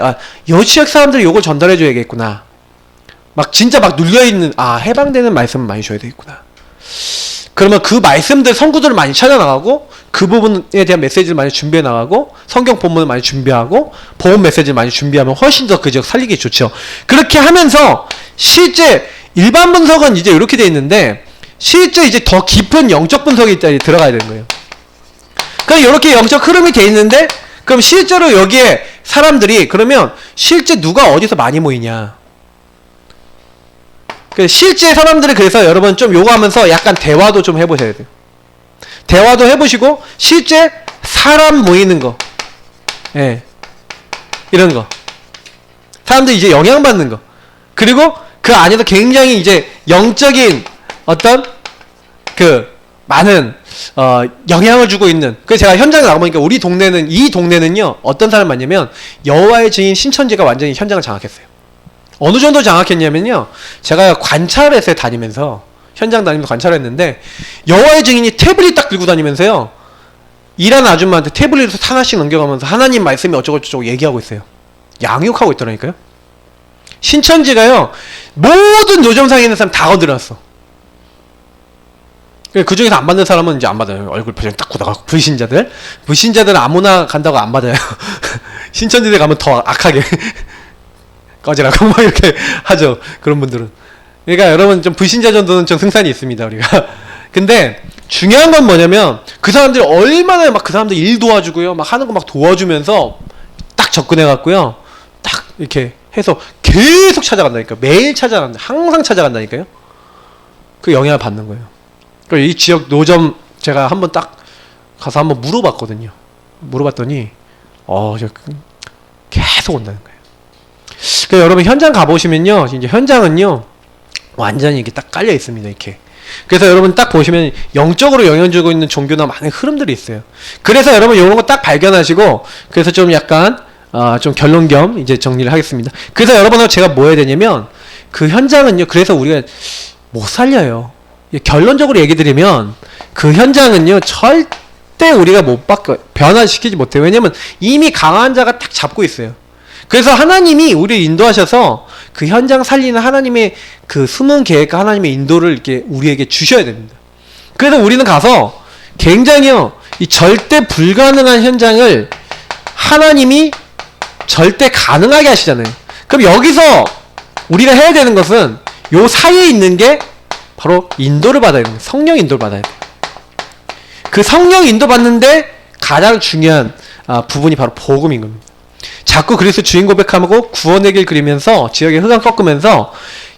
요 지역 사람들이 요걸 전달해줘야겠구나. 막 진짜 막 눌려있는 해방되는 말씀을 많이 줘야 되겠구나. 그러면 그 말씀들 성구들을 많이 찾아나가고 그 부분에 대한 메시지를 많이 준비해 나가고 성경 본문을 많이 준비하고 보험 메시지를 많이 준비하면 훨씬 더 그 지역 살리기 좋죠. 그렇게 하면서 실제 일반 분석은 이제 이렇게 돼 있는데 실제 이제 더 깊은 영적 분석이 들어가야 되는 거예요. 그럼 이렇게 영적 흐름이 돼 있는데 그럼 실제로 여기에 사람들이 그러면 실제 누가 어디서 많이 모이냐? 실제 사람들이 그래서 여러분 좀 요거 하면서 약간 대화도 좀 해보셔야 돼요. 대화도 해보시고 실제 사람 모이는 거, 예, 이런 거, 사람들이 이제 영향받는 거, 그리고 그 안에서 굉장히 이제 영적인 어떤 그 많은 영향을 주고 있는. 그래서 제가 현장에 나가보니까 우리 동네는 이 동네는요 어떤 사람 많냐면 여호와의 증인 신천지가 완전히 현장을 장악했어요. 어느 정도 장악했냐면요 제가 관찰을 했어요. 다니면서 현장 다니면서 관찰을 했는데 여호와의 증인이 태블릿 딱 들고 다니면서요 일하는 아줌마한테 태블릿을 하나씩 넘겨가면서 하나님 말씀이 어쩌고저쩌고 얘기하고 있어요. 양육하고 있더라니까요. 신천지가요 모든 노점상에 있는 사람 다 건드려놨어. 그 중에서 안 받는 사람은 이제 안 받아요. 얼굴 표정 딱 굳어가고. 불신자들은 아무나 간다고 안 받아요. 신천지대 가면 더 악하게 꺼지라고 막 이렇게 하죠. 그런 분들은. 그러니까 여러분 좀 불신자 정도는 좀 승산이 있습니다 우리가. 근데 중요한 건 뭐냐면 그 사람들이 얼마나 막 그 사람들 일 도와주고요 막 하는 거 막 도와주면서 딱 접근해 갖고요 딱 이렇게 해서 계속 찾아간다니까. 매일 찾아간다. 항상 찾아간다니까요. 그 영향을 받는 거예요. 이 지역 노점 제가 한번 딱 가서 한번 물어봤거든요. 물어봤더니 계속 온다는 거예요. 그러니까 여러분 현장 가보시면요 이제 현장은요 완전히 이렇게 딱 깔려 있습니다. 이렇게. 그래서 여러분 딱 보시면 영적으로 영향 주고 있는 종교나 많은 흐름들이 있어요. 그래서 여러분 이런 거 딱 발견하시고 그래서 좀 약간 좀 결론 겸 이제 정리를 하겠습니다. 그래서 여러분은 제가 뭐 해야 되냐면 그 현장은요 그래서 우리가 못 살려요. 결론적으로 얘기 드리면 그 현장은요 절대 우리가 못 바꿔 변화시키지 못해요. 왜냐면 이미 강한 자가 딱 잡고 있어요. 그래서 하나님이 우리를 인도하셔서 그 현장 살리는 하나님의 그 숨은 계획과 하나님의 인도를 이렇게 우리에게 주셔야 됩니다. 그래서 우리는 가서 굉장히요 이 절대 불가능한 현장을 하나님이 절대 가능하게 하시잖아요. 그럼 여기서 우리가 해야 되는 것은 요 사이에 있는 게 바로 인도를 받아야 돼요. 성령 인도를 받아야 돼요. 그 성령 인도 받는데 가장 중요한 부분이 바로 복음인 겁니다. 자꾸 그리스도 주인 고백하고 구원의 길 그리면서 지역의 흑암 꺾으면서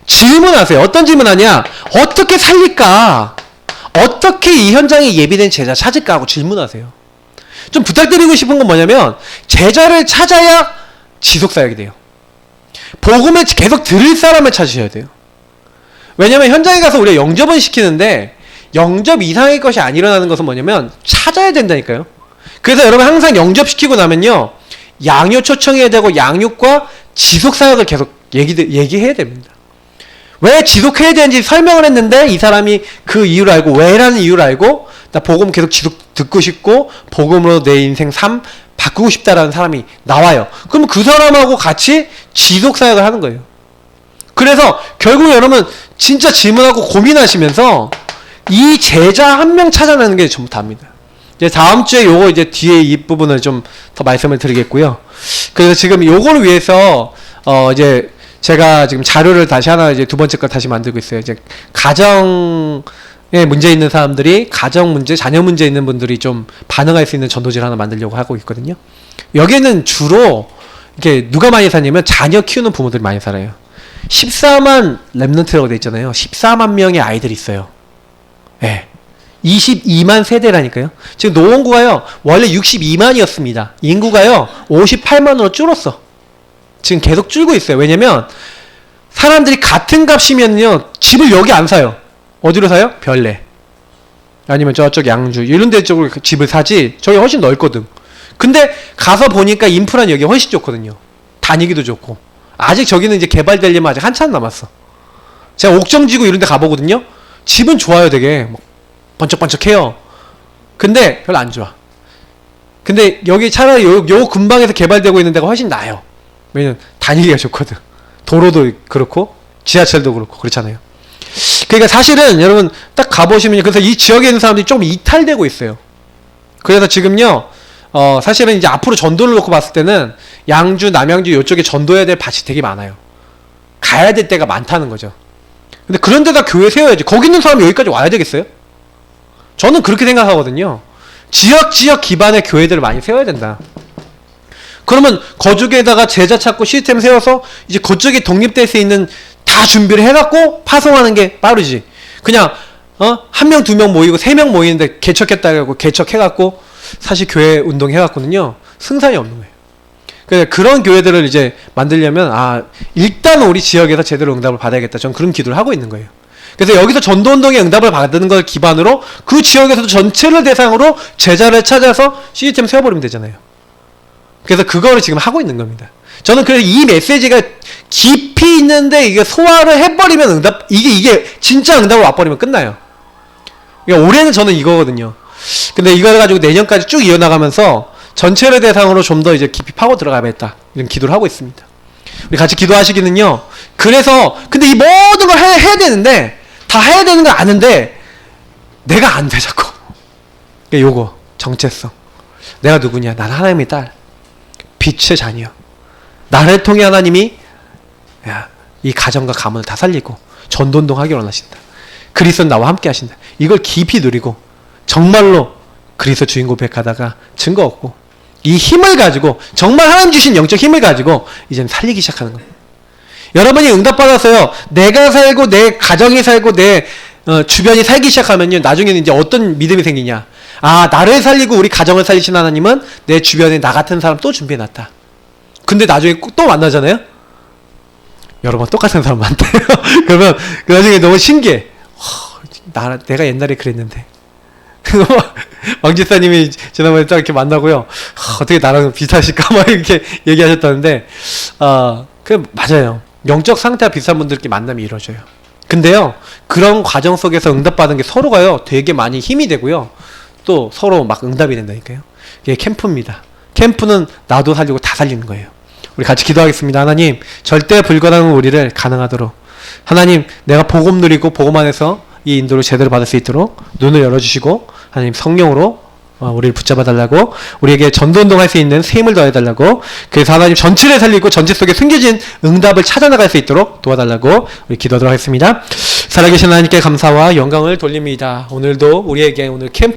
질문하세요. 어떤 질문하냐? 어떻게 살릴까? 어떻게 이 현장에 예비된 제자 찾을까? 하고 질문하세요. 좀 부탁드리고 싶은 건 뭐냐면 제자를 찾아야 지속사역이 돼요. 복음을 계속 들을 사람을 찾으셔야 돼요. 왜냐면 현장에 가서 우리가 영접은 시키는데 영접 이상의 것이 안 일어나는 것은 뭐냐면 찾아야 된다니까요. 그래서 여러분 항상 영접시키고 나면요 양육 초청해야 되고 양육과 지속사역을 계속 얘기해야 됩니다. 왜 지속해야 되는지 설명을 했는데 이 사람이 그 이유를 알고 왜라는 이유를 알고 나 복음 계속 지속 듣고 싶고 복음으로 내 인생 삶 바꾸고 싶다라는 사람이 나와요. 그러면 그 사람하고 같이 지속사역을 하는 거예요. 그래서 결국 여러분 진짜 질문하고 고민하시면서 이 제자 한 명 찾아내는 게 전부 다입니다. 이제 다음 주에 요거 이제 뒤에 이 부분을 좀 더 말씀을 드리겠고요. 그래서 지금 요거를 위해서 이제 제가 지금 자료를 다시 하나 이제 두 번째 걸 다시 만들고 있어요. 이제 가정에 문제 있는 사람들이 가정 문제, 자녀 문제 있는 분들이 좀 반응할 수 있는 전도지를 하나 만들려고 하고 있거든요. 여기는 주로 이렇게 누가 많이 사냐면 자녀 키우는 부모들이 많이 살아요. 14만 랩런트라고 돼 있잖아요. 14만 명의 아이들이 있어요. 예. 22만 세대라니까요. 지금 노원구가요. 원래 62만이었습니다. 인구가요. 58만으로 줄었어. 지금 계속 줄고 있어요. 왜냐면 사람들이 같은 값이면요. 집을 여기 안 사요. 어디로 사요? 별내. 아니면 저쪽 양주 이런 데 쪽으로 집을 사지. 저기 훨씬 넓거든. 근데 가서 보니까 인프라는 여기 훨씬 좋거든요. 다니기도 좋고. 아직 저기는 이제 개발되려면 아직 한참 남았어. 제가 옥정지구 이런 데 가보거든요. 집은 좋아요, 되게. 번쩍번쩍해요. 근데 별로 안 좋아. 근데 여기 차라리 요 근방에서 개발되고 있는 데가 훨씬 나아요. 왜냐면 다니기가 좋거든. 도로도 그렇고 지하철도 그렇고 그렇잖아요. 그러니까 사실은 여러분 딱 가보시면 그래서 이 지역에 있는 사람들이 좀 이탈되고 있어요. 그래서 지금요 사실은 이제 앞으로 전도를 놓고 봤을 때는 양주, 남양주 이쪽에 전도해야 될 밭이 되게 많아요. 가야 될 때가 많다는 거죠. 근데 그런 데다 교회 세워야지. 거기 있는 사람이 여기까지 와야 되겠어요? 저는 그렇게 생각하거든요. 지역 기반의 교회들을 많이 세워야 된다. 그러면 거쪽에다가 제자 찾고 시스템 세워서 이제 그쪽에 독립될 수 있는 다 준비를 해갖고 파송하는 게 빠르지. 그냥 한 명, 두 명 모이고 세 명 모이는데 개척했다고 개척해갖고 사실 교회 운동 해갖고는요 승산이 없는 거예요. 그래서 그런 교회들을 이제 만들려면 일단 우리 지역에서 제대로 응답을 받아야겠다. 저는 그런 기도를 하고 있는 거예요. 그래서 여기서 전도운동의 응답을 받는 걸 기반으로 그 지역에서도 전체를 대상으로 제자를 찾아서 시스템 세워버리면 되잖아요. 그래서 그거를 지금 하고 있는 겁니다. 저는 그래서 이 메시지가 깊이 있는데 이게 소화를 해버리면 응답, 이게 진짜 응답을 와버리면 끝나요. 그러니까 올해는 저는 이거거든요. 근데 이걸 가지고 내년까지 쭉 이어나가면서 전체를 대상으로 좀 더 이제 깊이 파고 들어가야겠다. 이런 기도를 하고 있습니다. 우리 같이 기도하시기는요. 그래서 근데 이 모든 걸 해야 되는데 다 해야 되는 걸 아는데 내가 안 돼 자꾸. 그러니까 요거 정체성. 내가 누구냐? 나는 하나님의 딸, 빛의 자녀. 나를 통해 하나님이 이 가정과 가문을 다 살리고 전도운동 하기를 원하신다. 그리스도는 나와 함께 하신다. 이걸 깊이 누리고 정말로 그리스도 주인 고백하다가 증거 얻고 이 힘을 가지고 정말 하나님 주신 영적 힘을 가지고 이제는 살리기 시작하는 겁니다. 여러분이 응답받았어요. 내가 살고 내 가정이 살고 내 주변이 살기 시작하면요. 나중에는 이제 어떤 믿음이 생기냐. 나를 살리고 우리 가정을 살리신 하나님은 내 주변에 나 같은 사람 또 준비해놨다. 근데 나중에 또 만나잖아요. 여러 번 똑같은 사람 만나요. 그러면 그 나중에 너무 신기해. 내가 옛날에 그랬는데. 왕지사님이 지난번에 딱 이렇게 만나고요. 어떻게 나랑 비슷하실까? 막 이렇게 얘기하셨다는데, 맞아요. 영적 상태가 비슷한 분들끼리 만남이 이루어져요. 근데요, 그런 과정 속에서 응답받은 게 서로가요, 되게 많이 힘이 되고요. 또 서로 막 응답이 된다니까요. 이게 캠프입니다. 캠프는 나도 살리고 다 살리는 거예요. 우리 같이 기도하겠습니다. 하나님, 절대 불가능한 우리를 가능하도록. 하나님, 내가 복음 누리고 복음 안에서 이 인도를 제대로 받을 수 있도록 눈을 열어주시고 하나님 성령으로 우리를 붙잡아 달라고, 우리에게 전도운동 할 수 있는 새 힘을 더해 달라고, 그래서 하나님 전체를 살리고 전체 속에 숨겨진 응답을 찾아나갈 수 있도록 도와달라고 우리 기도하도록 하겠습니다. 살아계신 하나님께 감사와 영광을 돌립니다. 오늘도 우리에게 오늘 캠프